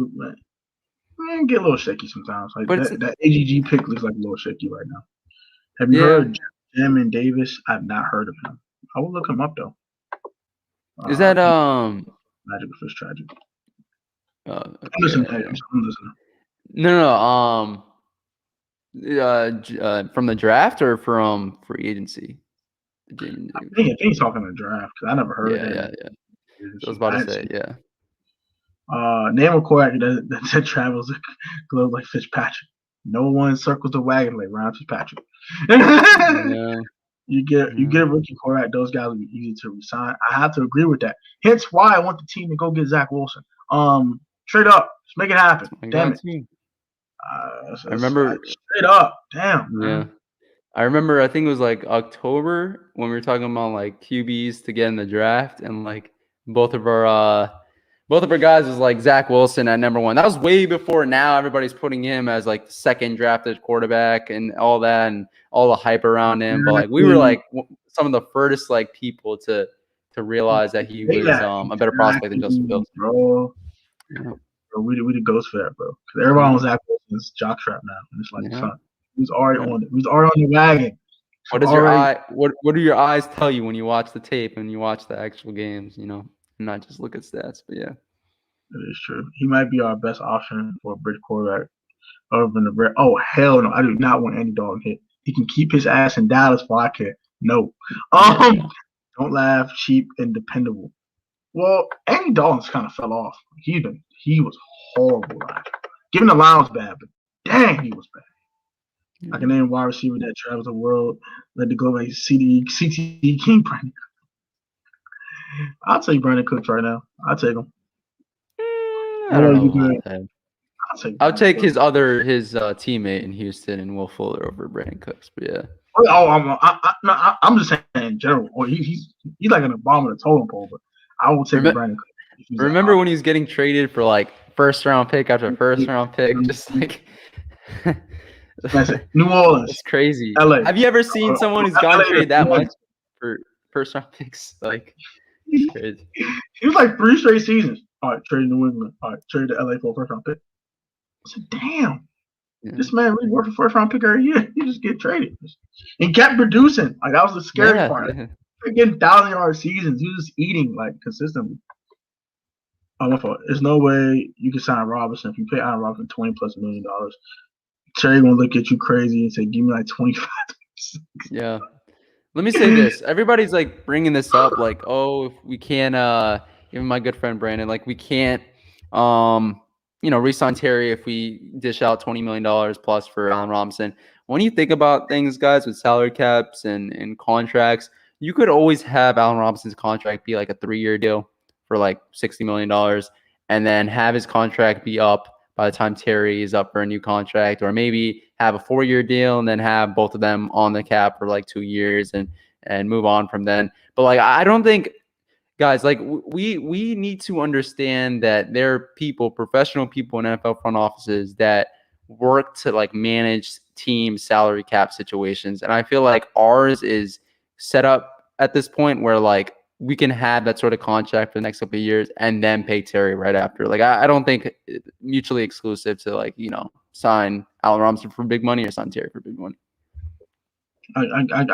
get a little shaky sometimes. Like that AGG pick looks like a little shaky right now. Have you heard of Jim and Davis? I've not heard of him. I will look him up though. Is that Magic Fish Tragic? Okay. I'm listening. No. From the draft or from free agency? I think he's talking the draft because I never heard of that. Yeah. I was about to say, yeah. Name a quarterback that travels the globe like Fitzpatrick. No one circles the wagon like Ryan Fitzpatrick. You get a rookie quarterback, those guys will be easy to resign. I have to agree with that. Hence why I want the team to go get Zach Wilson. Straight up, let's make it happen. Damn it. I remember straight up. Damn. Yeah. I remember, I think it was like October when we were talking about like QBs to get in the draft, and like both of our guys was like Zach Wilson at number 1. That was way before now everybody's putting him as like the second drafted quarterback and all that and all the hype around him. But like we were like some of the first like people to realize that he was a better prospect than Justin Fields. Bro. Yeah. We the ghost for that, bro. Because everyone was Zach Wilson's jockstrap now, and it's like, son, who's already on it? Who's already on the wagon? What does your eye? What do your eyes tell you when you watch the tape and you watch the actual games? Not just look at stats, but yeah. That is true. He might be our best option for a bridge quarterback. Other than the oh hell no, I do not want Andy Dalton hit. He can keep his ass in Dallas while I can. No. Don't laugh, cheap and dependable. Well, Andy Dalton's kind of fell off. He was horrible last year. Given the line was bad, but dang, he was bad. I can name wide receiver that travels the world, let to go like CTE King. I'll take Brandon Cooks right now. I'll take him. I don't know. I'll take his teammate in Houston and Will Fuller over Brandon Cooks, but yeah. I'm just saying in general. Well, he's like an Obama to totem pole, but I will take Brandon Cooks. Remember when he was getting traded for like first round pick after first round pick, just like That's it. New Orleans, That's crazy. LA. Have you ever seen someone who's gone trade that much for first round picks? Like, it's crazy. He was like 3 straight seasons. All right, trade New England. All right, trade to LA for a first round pick. I said, damn, this man really worth a first round pick every year. He just get traded. And kept producing. Like, that was the scary part. Yeah. Getting 1,000-yard seasons. He was just eating like consistently. Oh, my fault. There's no way you can sign Robinson if you pay Allen Robinson $20+ million. Terry gonna look at you crazy and say, "Give me like 25." Yeah. Let me say this. Everybody's like bringing this up, like, oh, if we can't, even my good friend Brandon, like, we can't, re-sign Terry if we dish out $20 million plus for Allen Robinson. When you think about things, guys, with salary caps and contracts, you could always have Allen Robinson's contract be like a 3-year deal for like $60 million, and then have his contract be up by the time Terry is up for a new contract, or maybe have a 4-year deal and then have both of them on the cap for like 2 years and move on from then. But like, I don't think, guys, like, we need to understand that there are people, professional people in NFL front offices that work to like manage team salary cap situations. And I feel like ours is set up at this point where like we can have that sort of contract for the next couple of years and then pay Terry right after. Like, I don't think mutually exclusive to like, sign Allen Robinson for big money or sign Terry for big money. I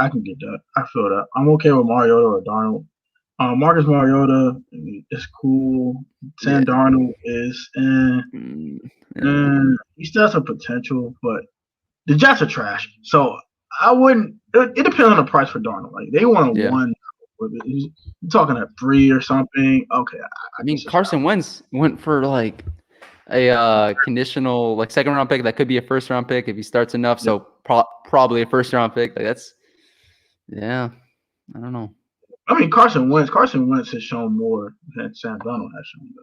can get that. I feel that. I'm okay with Mariota or Darnold. Marcus Mariota is cool. Sam Darnold is, he still has some potential, but the Jets are trash. So I wouldn't. It depends on the price for Darnold. Like, they want a 1. You're talking at 3 or something. Okay. I mean, Carson Wentz went for like a conditional, like, 2nd-round pick that could be a 1st-round pick if he starts enough. So probably a 1st-round pick. Like, that's, I don't know. I mean, Carson Wentz has shown more than Sam Darnold has shown.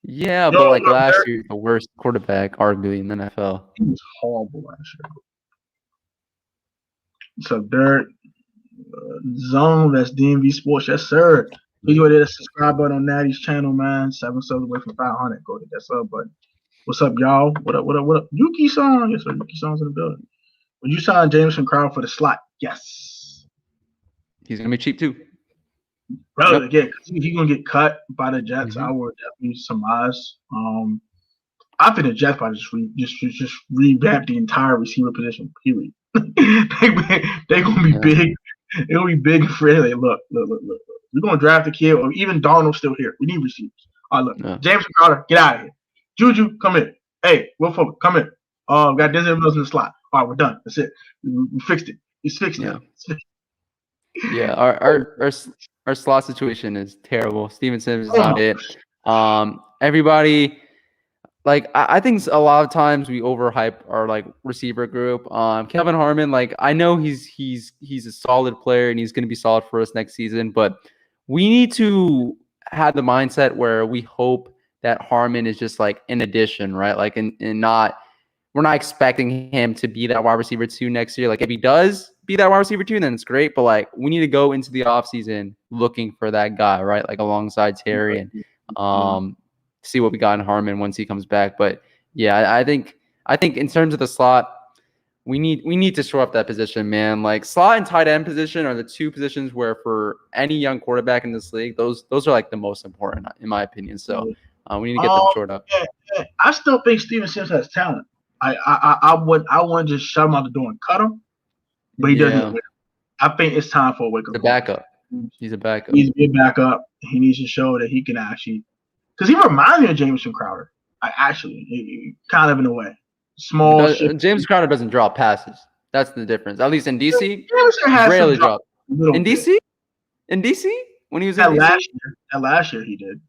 Yeah, but like last year, the worst quarterback arguably in the NFL. He was horrible last year. So Dirt Zone, that's DMV Sports, yes sir. Please go to the subscribe button on Natty's channel, man. 7 subs away from 500. Go to that sub button. What's up, y'all? What up? Yuki-san, yes sir. Yuki-san's in the building. Would you sign Jameson Crowder for the slot? Yes. He's gonna be cheap too. Bro, again, he's gonna get cut by the Jets. I would definitely surmise. I think the Jets probably just revamp the entire receiver position. Period. they gonna be big. They're gonna be big and friendly. Look. We're gonna draft a kid, or even Darnold's still here. We need receivers. All right, look. Jameson Crowder, get out of here. Juju, come in. Hey, Will Fuller, come in. We got Denzel Mills in the slot. All right, we're done. That's it. We fixed it. It's fixed now. Yeah, our slot situation is terrible. Steven Sims is not it. Everybody, like, I think a lot of times we overhype our like receiver group. Kelvin Harmon, like, I know he's a solid player and he's going to be solid for us next season, but we need to have the mindset where we hope that Harmon is just like an addition, right? Like, and not, we're not expecting him to be that wide receiver 2 next year. Like, if he does be that wide receiver 2, then it's great. But like, we need to go into the offseason looking for that guy, right? Like, alongside Terry, and see what we got in Harmon once he comes back. But yeah, I think in terms of the slot, we need to shore up that position, man. Like, slot and tight end position are the 2 positions where for any young quarterback in this league, those are like the most important in my opinion. So we need to get them shored up. Yeah. I still think Steven Sims has talent. I wouldn't just shut him out the door and cut him, but he doesn't. I think it's time for a wake up. The backup. He's a backup. He needs to be a backup. He needs to show that he can actually, because he reminds me of Jameson Crowder. He kind of in a way. James Crowder doesn't drop passes. That's the difference. At least in DC, he rarely dropped. In DC, when he was in DC? Last year he did.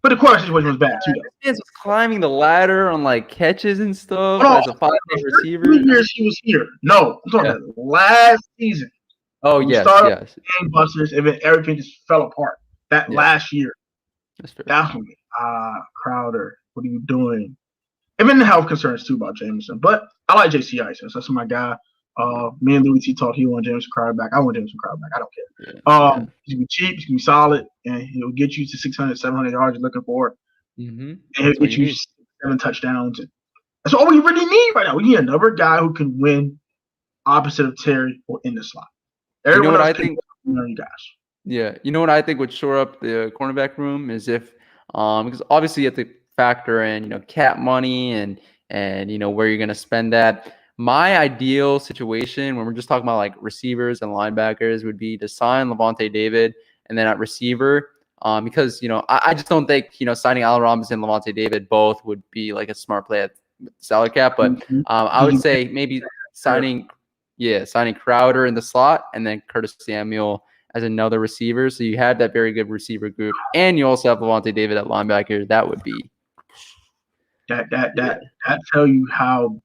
But the quarterback situation was bad too. He was climbing the ladder on like catches and stuff as a 5-day receiver. 2 years he was here. No, I'm talking about last season. Oh yes. Gangbusters, and then everything just fell apart. That last year. That's when Crowder, what are you doing? And then the health concerns too about Jameson. But I like JC Ice. That's my guy. Me and Louis T talked. He wanted Jameson Crowder back. I want Jameson Crowder back. I don't care. He's gonna be cheap. He's gonna be solid, and he'll get you to 600, 700 yards you're looking for. And he'll get you 7 touchdowns. That's all we really need right now. We need another guy who can win opposite of Terry or in the slot. You know what I think? You guys. Yeah, you know what I think would shore up the cornerback room is if, because obviously you have to factor in, cap money and where you're gonna spend that. My ideal situation when we're just talking about like receivers and linebackers would be to sign Levante David and then at receiver, because I just don't think signing Allen Robinson and Levante David both would be like a smart play at salary cap. But I would say maybe signing Crowder in the slot and then Curtis Samuel as another receiver. So you had that very good receiver group, and you also have Levante David at linebacker. That would be that tell you how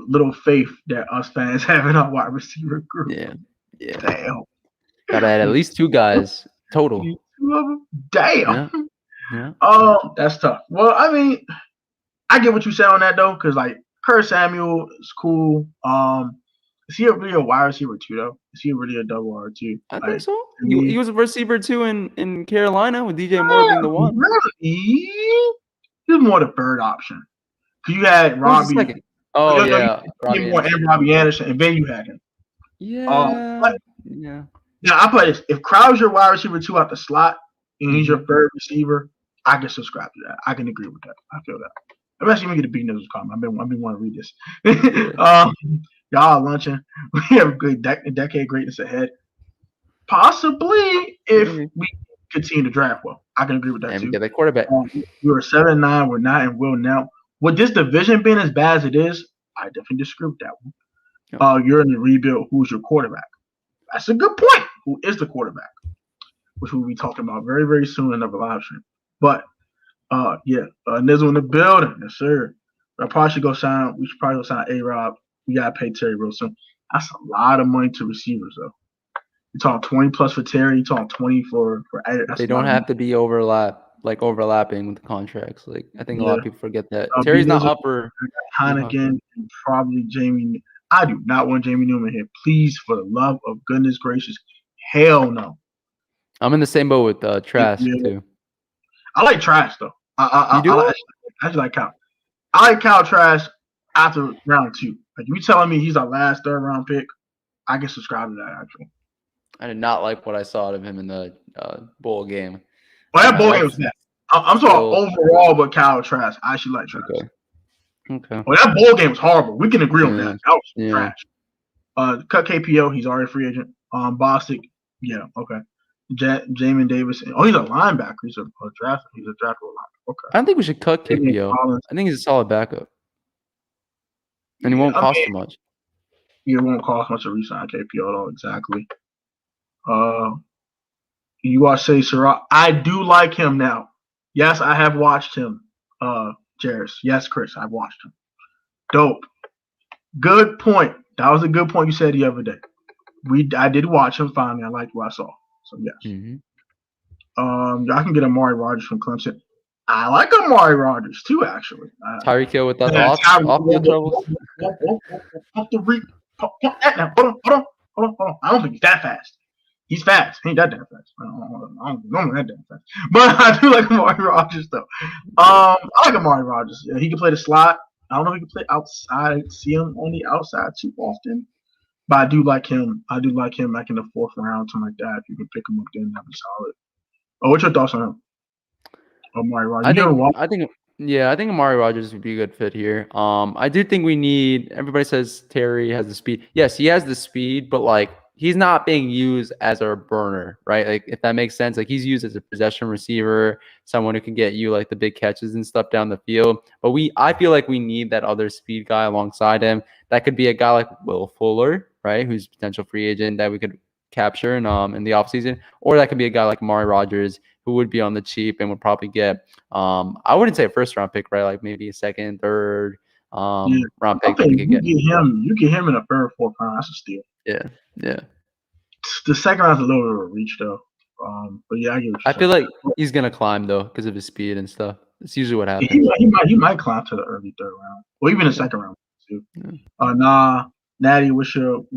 little faith that us fans have in our wide receiver group. Yeah. Damn. Gotta add at least 2 guys total. Damn. Yeah. That's tough. Well, I mean, I get what you said on that though, because like Curtis Samuel is cool. Is he really a wide receiver too though? Is he really a double R2? I think so. He was a receiver too in Carolina with DJ Moore being the one. Really? He was more the third option. Because you had Robbie. Oh, yeah. Robbie and Robbie Anderson, and then you had him. Yeah. Now, I play this. If Crowder's your wide receiver 2 out the slot, and he's your third receiver, I can subscribe to that. I can agree with that. I feel that. I'm actually going to get the B-News comment. I've been wanting to read this. Y'all lunching. We have a good decade greatness ahead. Possibly if we continue to draft well. I can agree with that and too. Get that quarterback. We were 7-9. We're not and will now. With this division being as bad as it is, I definitely disagree with that one. Yep. You're in the rebuild. Who's your quarterback? That's a good point. Who is the quarterback? Which we'll be talking about very, very soon in another live stream. But Nizzle in the building. Yes, sir. I probably should go sign. We should probably go sign A-Rob. We gotta pay Terry real soon. That's a lot of money to receivers, though. You talk 20 plus for Terry. You talk 20 for. They don't have to be overlapping with the contracts. Like I think a lot of people forget that Terry's not upper. Heineken and probably Jamie. I do not want Jamie Newman here. Please, for the love of goodness gracious, hell no. I'm in the same boat with Trask too. I like Trask though. I actually like Kyle. I like Kyle Trask after round 2. Like you telling me he's our last third round pick, I can subscribe to that actually. I did not like what I saw out of him in the bowl game. Well, that bowl game was bad. I'm talking overall, but Kyle Trask. I actually like Trask. Okay. Well, that bowl game was horrible. We can agree on that. That was trash. Cut KPO. He's already a free agent. Bostic. Yeah. Okay. Jamin Davis. Oh, he's a linebacker. He's a draft. He's a draftable linebacker. Okay. I don't think we should cut KPO. I think he's a solid backup. And he won't cost too much. It won't cost much to re-sign KPO at all. Exactly. You watch Say Surratt. I do like him now. Yes, I have watched him. Jairus. Yes, Chris, I've watched him. Dope. Good point. That was a good point you said the other day. I did watch him finally. I liked what I saw. So yes. I can get Amari Rodgers from Clemson. I like Amari Rodgers too, actually. Tyreek Hill with that off-field troubles. Hold on. I don't think he's that fast. He's fast. He ain't that damn fast. I don't know that damn fast. But I do like Amari Rodgers though. I like Amari Rodgers. Yeah, he can play the slot. I don't know if he can play outside. See him on the outside too often. But I do like him. I do like him like in the 4th round, something like that. If you can pick him up, then that'd be solid. What's your thoughts on him? Amari Rodgers. I think Amari Rodgers would be a good fit here. I do think we need. Everybody says Terry has the speed. Yes, he has the speed, but like he's not being used as a burner, right? Like if that makes sense. Like he's used as a possession receiver, someone who can get you like the big catches and stuff down the field. But I feel like we need that other speed guy alongside him. That could be a guy like Will Fuller, right? Who's a potential free agent that we could capture in the offseason. Or that could be a guy like Amari Rodgers who would be on the cheap and would probably get I wouldn't say a 1st round pick, right? Like maybe a 2nd, 3rd round pick. You get him in a 3rd, 4th round. That's a steal. Yeah. The 2nd round's a little bit of a reach though. But yeah, I feel like he's gonna climb though because of his speed and stuff. It's usually what happens. He might climb to the early 3rd round, or even the 2nd round too. Yeah. Natty, what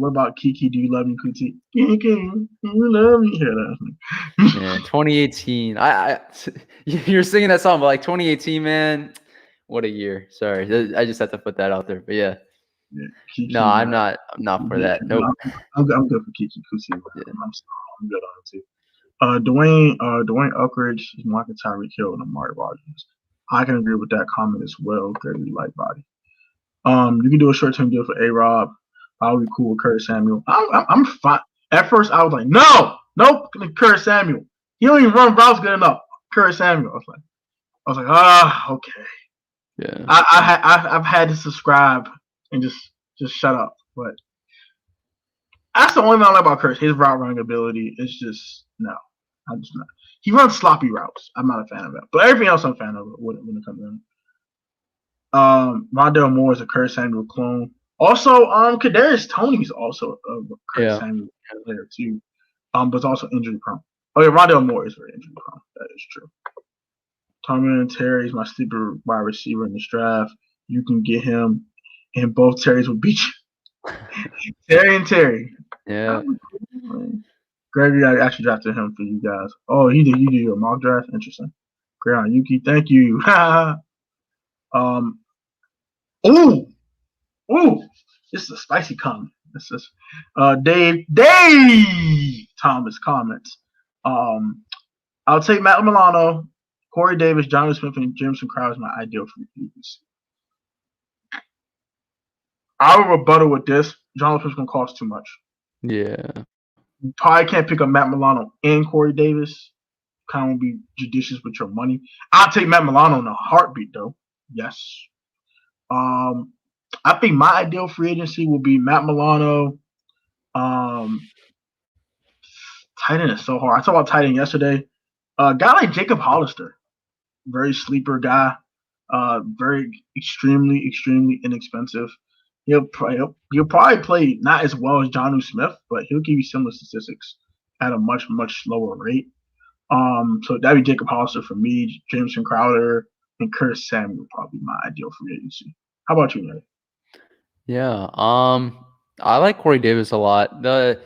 about Kiki? Do you love me, Kuti? Kiki, you love me. Yeah, 2018. You're singing that song, but like 2018, man. What a year. Sorry. I just had to put that out there. But yeah. Yeah, Kiki. No, I'm not for that. Nope. I'm good for Kiki Kusi. Yeah. I'm good on it too. Dwayne Uckridge, Mark Tyreek Hill, and Amari Rogers. I can agree with that comment as well. Very light body. You can do a short-term deal for A-Rob. I would be cool with Curtis Samuel. I'm fine. At first, I was like, nope, Curtis Samuel. He don't even run routes good enough. Curtis Samuel. I was like, okay. Yeah. I've had to subscribe and just shut up. But that's the only thing I like about Curtis. His route running ability is just no. I'm just not. He runs sloppy routes. I'm not a fan of that. But everything else I'm a fan of when it comes in. Rondell Moore is a Curtis Samuel clone. Also, Kadarius Toney is also a Curtis Samuel player too. But it's also injury prone. Oh yeah, Rondell Moore is very injury prone. That is true. Tommy Terry is my sleeper wide receiver in this draft. You can get him, and both Terrys will beat you. Terry and Terry. Yeah. Gregory, I actually drafted him for you guys. Oh, you did your mock draft? Interesting. Great on Yuki. Thank you. This is a spicy comment. This is Dave Thomas comments. I'll take Matt Milano, Corey Davis, Jonathan Smith, and Jameson Crowder is my ideal for reviews. I will rebuttal with this. Jonathan Smith's gonna cost too much. Yeah. You probably can't pick up Matt Milano and Corey Davis. Kind of be judicious with your money. I'll take Matt Milano in a heartbeat, though. Yes. I think my ideal free agency will be Matt Milano. Tight end is so hard. I talked about tight end yesterday. A guy like Jacob Hollister, very sleeper guy. Very extremely inexpensive. He'll probably play not as well as Jonnu Smith, but he'll give you similar statistics at a much lower rate. So that'd be Jacob Hollister for me. Jameson Crowder and Curtis Samuel probably my ideal free agency. How about you, Nate? Yeah. I like Corey Davis a lot. The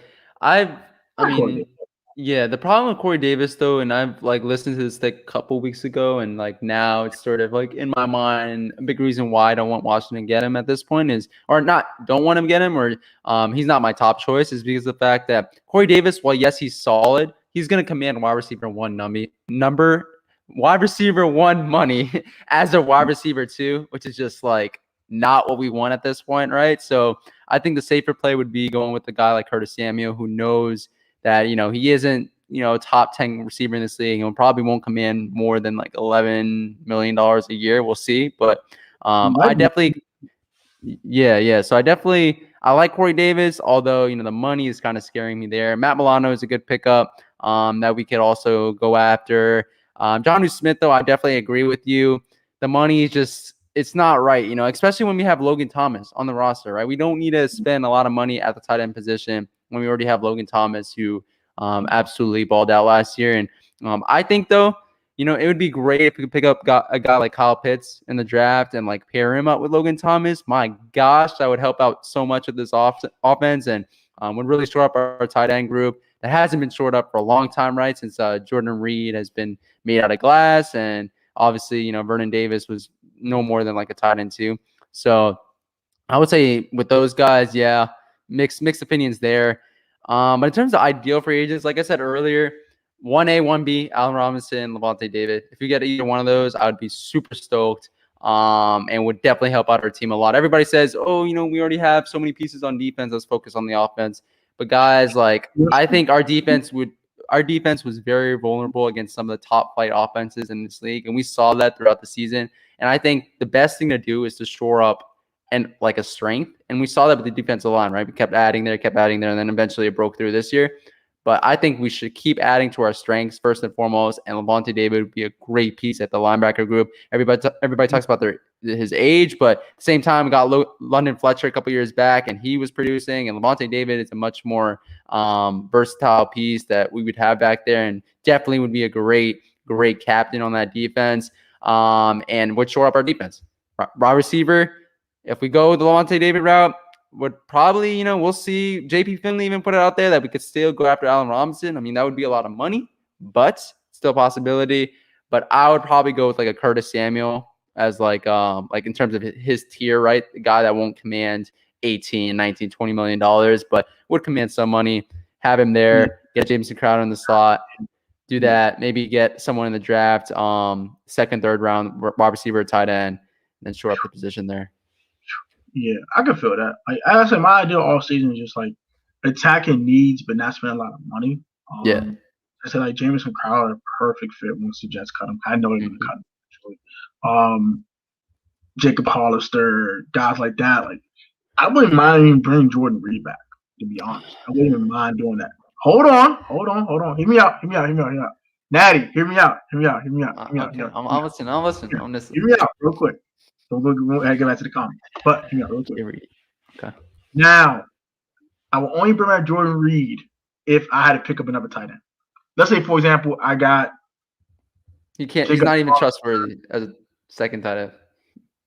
problem with Corey Davis though, and I've like listened to this like a couple weeks ago, and like now it's sort of like in my mind, a big reason why I don't want Washington to get him at this point is, or not, don't want him to get him, or he's not my top choice, is because of the fact that Corey Davis, while yes, he's solid, he's going to command wide receiver one wide receiver one money as a wide receiver two, which is just like not what we want at this point, right? So I think the safer play would be going with a guy like Curtis Samuel, who knows that, he isn't, a top 10 receiver in this league, and probably won't command more than like $11 million a year. We'll see. But I definitely, So I like Corey Davis, although, the money is kind of scaring me there. Matt Milano is a good pickup that we could also go after. Jonnu Smith, though, I definitely agree with you. The money is just, it's not right, especially when we have Logan Thomas on the roster, right? We don't need to spend a lot of money at the tight end position when we already have Logan Thomas, who absolutely balled out last year. And I think, though, it would be great if we could pick up a guy like Kyle Pitts in the draft and like pair him up with Logan Thomas. My gosh, that would help out so much with this offense, and would really shore up our tight end group that hasn't been shored up for a long time, right? Since Jordan Reed has been made out of glass, and obviously, Vernon Davis was no more than like a tight end too. So I would say with those guys, mixed opinions there. But in terms of ideal free agents, like I said earlier, 1A, 1B, Allen Robinson, Levante David. If you get either one of those, I would be super stoked and would definitely help out our team a lot. Everybody says, oh, we already have so many pieces on defense. Let's focus on the offense. But guys, like, I think our defense was very vulnerable against some of the top flight offenses in this league. And we saw that throughout the season. And I think the best thing to do is to shore up and like a strength. And we saw that with the defensive line, right? We kept adding there, and then eventually it broke through this year. But I think we should keep adding to our strengths first and foremost. And Levante David would be a great piece at the linebacker group. Everybody talks about his age, but at the same time, we got London Fletcher a couple years back, and he was producing. And Levante David is a much more versatile piece that we would have back there, and definitely would be a great captain on that defense. And would shore up our defense. Wide receiver, if we go the Levante David route, would probably, we'll see JP Finley even put it out there that we could still go after Allen Robinson. I mean, that would be a lot of money, but still a possibility. But I would probably go with like a Curtis Samuel as like in terms of his tier, right? The guy that won't command 18, 19, $20 million, but would command some money. Have him there, get Jamison Crowder in the slot, do that, maybe get someone in the draft, second, third round, wide receiver, tight end, and then shore up the position there. Yeah, I can feel that. Like I said, my ideal all season is just like attacking needs, but not spending a lot of money. Yeah. I said like Jamison Crowder, perfect fit once the Jets cut him. I know they're going to cut him actually. Jacob Hollister, guys like that. Like I wouldn't mind even bringing Jordan Reed back. To be honest, I wouldn't even mind doing that. Hold on. Hear me out. Natty, hear me out. Okay. I'm listening. Hear me out real quick. We'll get back to the comments. But hear me out real quick. Okay. Now, I will only bring back Jordan Reed if I had to pick up another tight end. Let's say, for example, I got. He can't. He's not even trustworthy as a second tight end.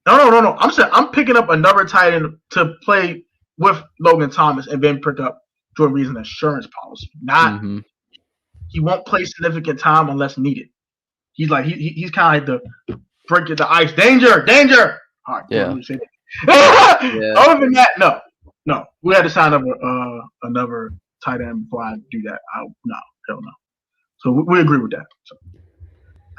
No. I'm saying I'm picking up another tight end to play with Logan Thomas and then pick up Jordan Reed as an insurance policy. Not he won't play significant time unless needed. He's like he's kind of like the break the ice. Danger. All right. Yeah. Other than that, no. We had to sign up another tight end before I do that. Hell no. So we agree with that. So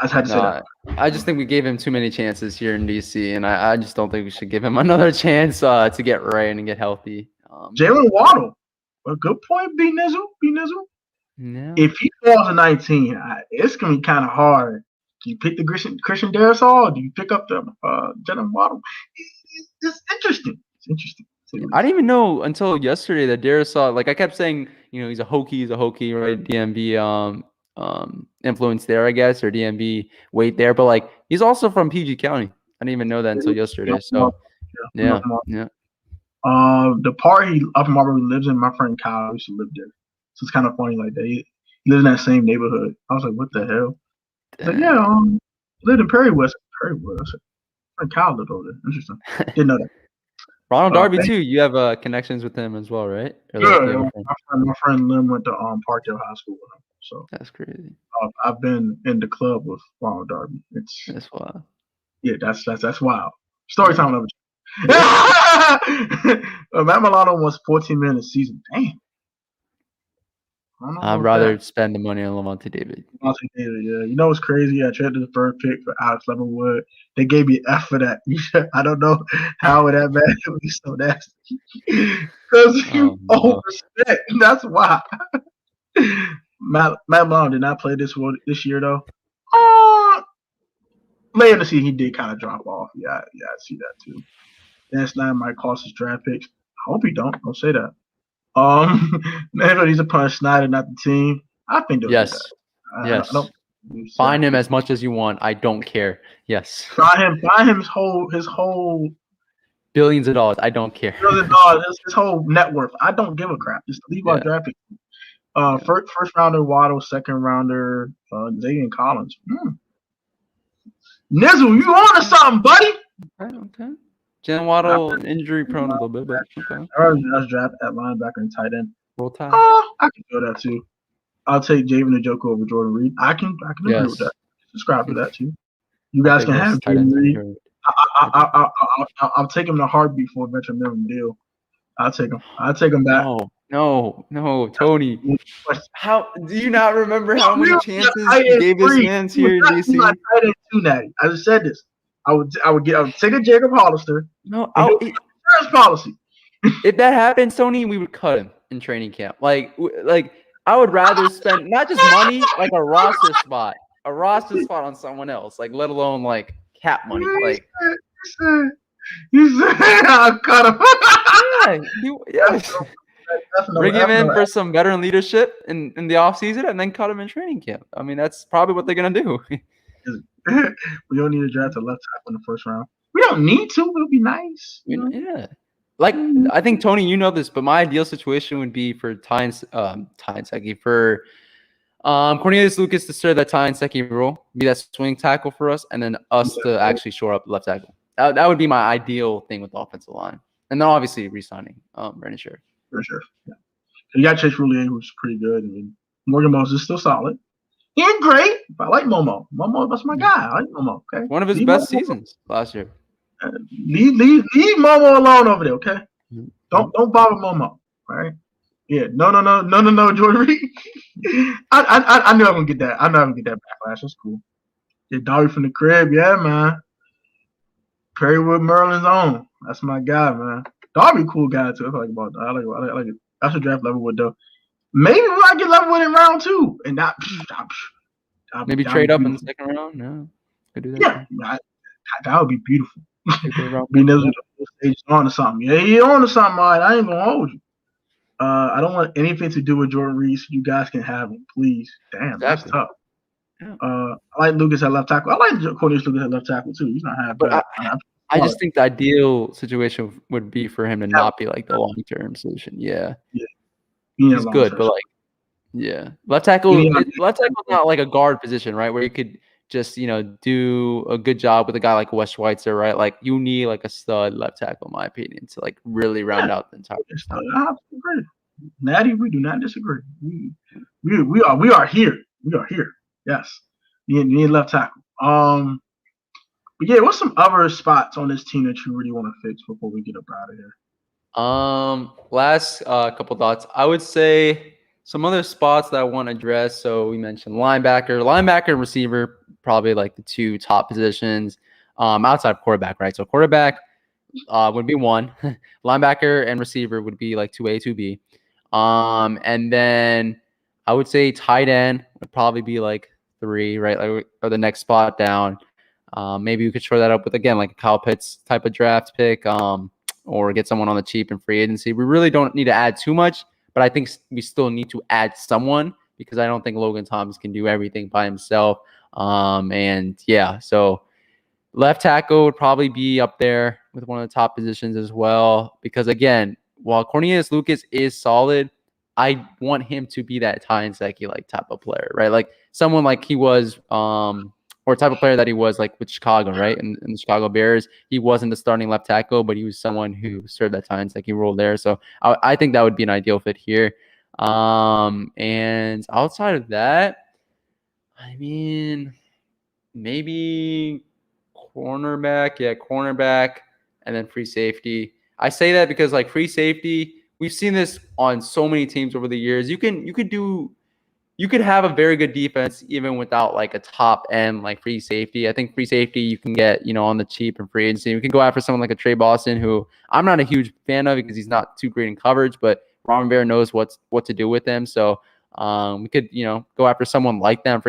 I just had to say that. I just think we gave him too many chances here in DC, and I just don't think we should give him another chance to get right and get healthy. Jalen Waddle, a good point. B Nizzle. No. If he falls to 19, it's gonna be kind of hard. Do you pick the Christian Darrisaw, or do you pick up the Jalen Waddle? It's interesting. I didn't even know until yesterday that Darrisaw, like I kept saying, he's a Hokie, right? DMV influence there, I guess, or DMV weight there, but like he's also from PG County. I didn't even know that until yesterday. So yeah. The part up in Marbury lives in, my friend Kyle used to live there, so it's kind of funny. Like he lives in that same neighborhood. I was like, what the hell? Like, yeah, lived in Perry West. I said, my friend Kyle lived over there. Interesting. Didn't know that. Ronald Darby too. You have connections with him as well, right? Yeah, my friend Lynn went to Parkdale High School with him. So that's crazy. I've been in the club with Ronald Darby. That's wild. Yeah, that's wild. Story time of Matt Milano was 14 million a season. Damn. I'd rather spend the money on Lavonte David. Lavonte David, yeah. You know what's crazy? I traded the third pick for Alex Leatherwood. They gave me F for that. I don't know how that man would be so nasty. Because you overspent. That's why. Matt Milano did not play this year though. Later in the season, he did kind of drop off. Yeah, I see that too. Dan Snyder might cost his draft picks. I hope he don't. Don't say that. Man, he's a punch Snyder, not the team. I think they'll do that. Yes. Find him as much as you want. I don't care. Yes. Buy him his whole billions of dollars. I don't care. $1 billion, his whole net worth. I don't give a crap. Just leave our draft pick. First rounder Waddle, second rounder Zayn Collins. Nizzle, you on to something, buddy? Okay. Jen Waddle injury prone a little bit, but okay. Let's draft at linebacker and tight end. Roll Tide. I can do that too. I'll take Javen Njoku over Jordan Reed. I can agree with that. Subscribe to that too. You guys can have Jordan Reed. I'll take him in a heartbeat for a veteran minimum deal. I'll take him back. No, Tony. How do you not remember how many chances you gave this man here in DC? I just said this. I would take a Jacob Hollister. No, insurance policy. If that happens, Tony, we would cut him in training camp. Like I would rather spend not just money, like a roster spot on someone else, like let alone like cap money. Like you said I'll cut him. Bring him in for some veteran leadership in the offseason and then cut him in training camp. I mean, that's probably what they're gonna do. We don't need to draft a left tackle in the first round. We don't need to. It'll be nice. Yeah. Like I think Tony, you know this, but my ideal situation would be for for Cornelius Lucas to serve that Ty Nsekhe role, be that swing tackle for us, and then us to actually shore up left tackle. That would be my ideal thing with the offensive line, and then obviously re-signing Brandon Scherf. For sure. Yeah. You got Chase Roulier, who's pretty good, and Morgan Moses is still solid. He ain't great, but I like Momo. Momo, that's my guy. I like Momo. Okay, One of his leave best Momo, seasons last year. leave Momo alone over there. Okay, Mhm. don't bother Momo. All right. Yeah. No. Jordan Reed. I knew I was gonna get that. I knew I was gonna get that backlash. That's cool. Yeah, Darby from the crib. Yeah, man. Perrywood Merlin's own. That's my guy, man. Darby, cool guy too. I like about that. I like it. I should draft Levelwood though. Maybe we might get Levelwood in round 2, and that Maybe trade up in the second round. No, could do that. Yeah, that would be beautiful. Too. Being able to stage on to something. Yeah, he on to something. Right? I ain't gonna hold you. I don't want anything to do with Jordan Reed. So you guys can have him, please. Damn, Exactly. that's tough. Yeah. I like Lucas at left tackle. I like Cornelius Lucas at left tackle too. He's not half bad. I just think the ideal situation would be for him to not be like the long-term solution. Yeah. He's good, but like, yeah, left tackle. Left tackle is not like a guard position, right? Where you could just do a good job with a guy like Wes Schweitzer, right? Like you need like a stud left tackle, in my opinion, to like really round out the entire. I agree. Natty, we do not disagree. We are here. We are here. Yes, you need left tackle. But yeah, what's some other spots on this team that you really want to fix before we get up out of here? Last couple thoughts. I would say some other spots that I want to address. So we mentioned linebacker, and receiver, probably like the two top positions. Outside of quarterback, right? So quarterback would be 1, linebacker and receiver would be like 2A, 2B. And then I would say tight end would probably be like 3, right? Like, or the next spot down. Maybe we could shore that up with, again, like a Kyle Pitts type of draft pick, or get someone on the cheap in free agency. We really don't need to add too much, but I think we still need to add someone because I don't think Logan Thomas can do everything by himself. And yeah, so left tackle would probably be up there with one of the top positions as well. Because again, while Cornelius Lucas is solid, I want him to be that Ty Nsekhe like type of player, right? Like someone like he was, or type of player that he was like with Chicago, right? In the Chicago Bears, he wasn't the starting left tackle, but he was someone who served that Ty Nsekhe role there. So I think that would be an ideal fit here. And outside of that, I mean, maybe cornerback, and then free safety. I say that because like free safety, we've seen this on so many teams over the years. You could have a very good defense even without like a top end like free safety. I think free safety you can get on the cheap and free agency. We can go after someone like a Trey Boston, who I'm not a huge fan of because he's not too great in coverage, but Ron Rivera knows what to do with him. So we could go after someone like that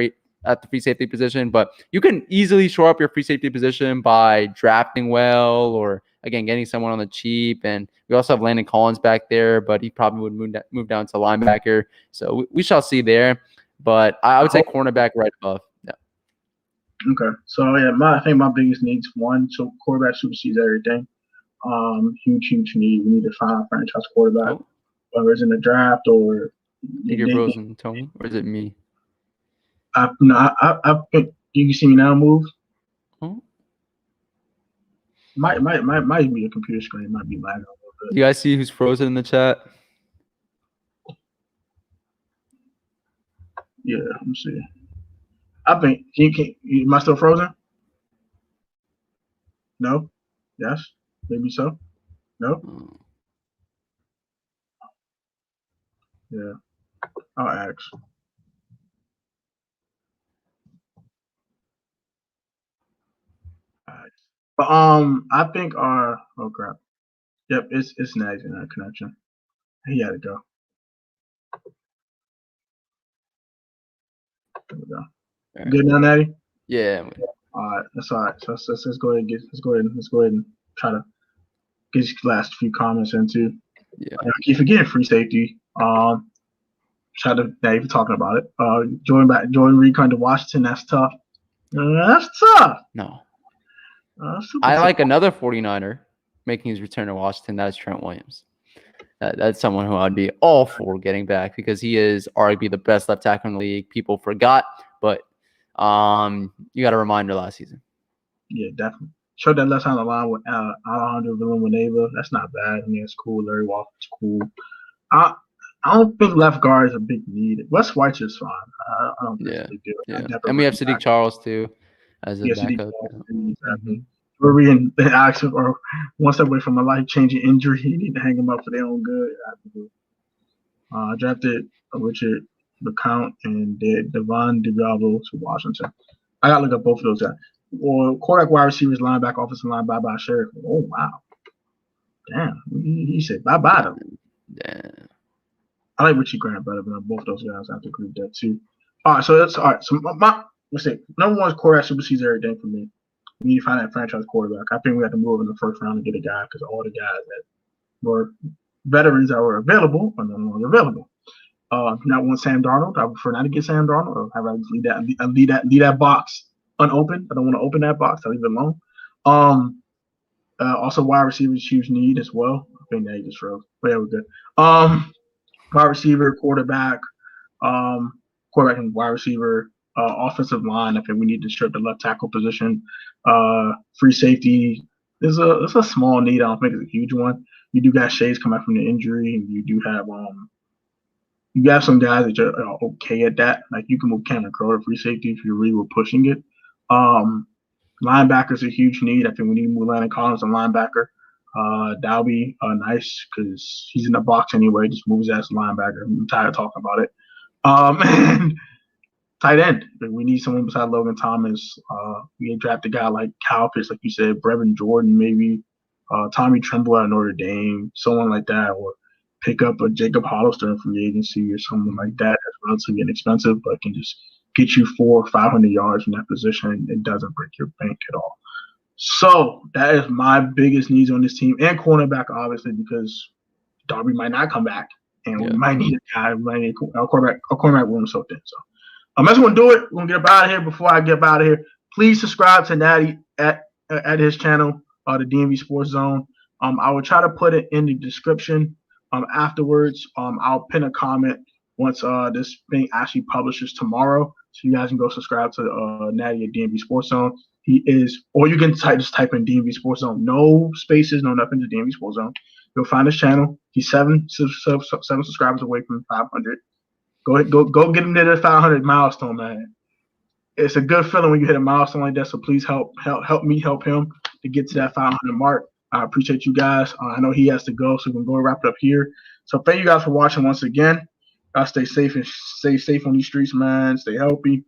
at the free safety position, but you can easily shore up your free safety position by drafting well, or again, getting someone on the cheap. And we also have Landon Collins back there, but he probably would move down to linebacker. So we shall see there, but I would say cornerback right above. Yeah. Okay. So yeah, I think my biggest needs, one, so quarterback supersedes everything. Huge need. We need to find a franchise quarterback, whether it's in the draft or. Think you're frozen, Tony, or is it me? I think you see me now move. Might be a computer screen. Might be lagging a little bit. You guys see who's frozen in the chat? Yeah, let me see. I think am I still frozen? No. Yes. Maybe so. No. Yeah. I'll ask. But I think oh crap. Yep, it's nagging that connection. He had to go. There we go. Right. Good now, Natty? Yeah. All right, that's all right. So let's go ahead and try to get these last few comments into. Yeah. I keep forgetting free safety. Shout out to Dave talking about it. Jordan Reed coming to Washington. That's tough. That's tough. No. I tough. like another 49er making his return to Washington. That's Trent Williams. That's someone who I'd be all for getting back because he is arguably the best left tackle in the league. People forgot, but you got a reminder last season. Yeah, definitely. Showed that left side of the line with Alejandro Villanueva. That's not bad. I mean, it's cool. Larry Walker's cool. I don't think left guard is a big need. Wes Schweitzer's fine. I don't think it's a big deal. Yeah. And we have Sadiq Charles too as a backup. Exactly. Drury and Alex are one step away from a life-changing injury. You need to hang them up for their own good. I drafted Richard LeCount and Devon Diablo to Washington. I got to look up both of those guys. Or quarterback, wide receivers, linebacker, offensive line, bye-bye, Sheriff. Oh, wow. Damn. He said bye-bye to him. Damn. I like Richie Grant better than both those guys. I have to agree with that, too. All right, so that's all right. So, let's say, number one is quarterback supersedes everything for me. We need to find that franchise quarterback. I think we have to move in the first round to get a guy because all the guys that were veterans that were available are no longer available. Not one Sam Darnold. I prefer not to get Sam Darnold. Or have I leave that box unopened. I don't want to open that box. I leave it alone. Also, wide receivers huge need as well. I think that he just froze. But yeah, we're good. Wide receiver, quarterback, quarterback and wide receiver. Offensive line, I think we need to strip the left tackle position. Free safety is a small need. I don't think it's a huge one. You do got Shays come back from the injury, and you do have some guys that are okay at that. Like you can move Cameron Crowe to free safety if you really were pushing it. Linebacker's a huge need. I think we need to move Landon Collins to linebacker. Darby, nice because he's in the box anyway. Just move his ass to linebacker. I'm tired of talking about it. And tight end. We need someone beside Logan Thomas. We had drafted a guy like Kyle Pitts, like you said, Brevin Jordan, maybe Tommy Tremble out of Notre Dame, someone like that, or pick up a Jacob Hollister in free agency or someone like that. That's relatively inexpensive, but can just get you 400 or 500 yards from that position. It doesn't break your bank at all. So that is my biggest needs on this team, and cornerback, obviously, because Darby might not come back, and we might need a guy. We might need a cornerback room so thin. So. That's going to do it. We're going to get up out of here. Before I get up out of here, please subscribe to Natty at his channel, the DMV Sports Zone. I will try to put it in the description afterwards. I'll pin a comment once this thing actually publishes tomorrow. So you guys can go subscribe to Natty at DMV Sports Zone. He is, or you can just type in DMV Sports Zone. No spaces, no nothing to DMV Sports Zone. You'll find his channel. He's seven subscribers away from 500. Go get him to the 500 milestone, man. It's a good feeling when you hit a milestone like that. So please help me help him to get to that 500 mark. I appreciate you guys. I know he has to go, so we can go wrap it up here. So thank you guys for watching once again. Stay safe and stay safe on these streets, man. Stay healthy.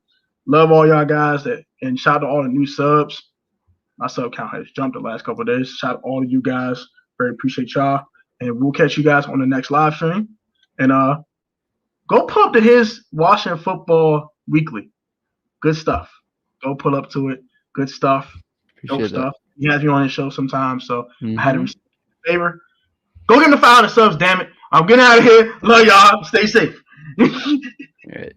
Love all y'all guys. And shout out to all the new subs. My sub count has jumped the last couple of days. Shout out to all of you guys. Very appreciate y'all. And we'll catch you guys on the next live stream. And go pull up to his Washington Football Weekly. Good stuff. Go pull up to it. Good stuff. Dope stuff. He has me on his show sometimes, so I had to receive a favor. Go get him the 500 subs, damn it. I'm getting out of here. Love y'all. Stay safe. All right.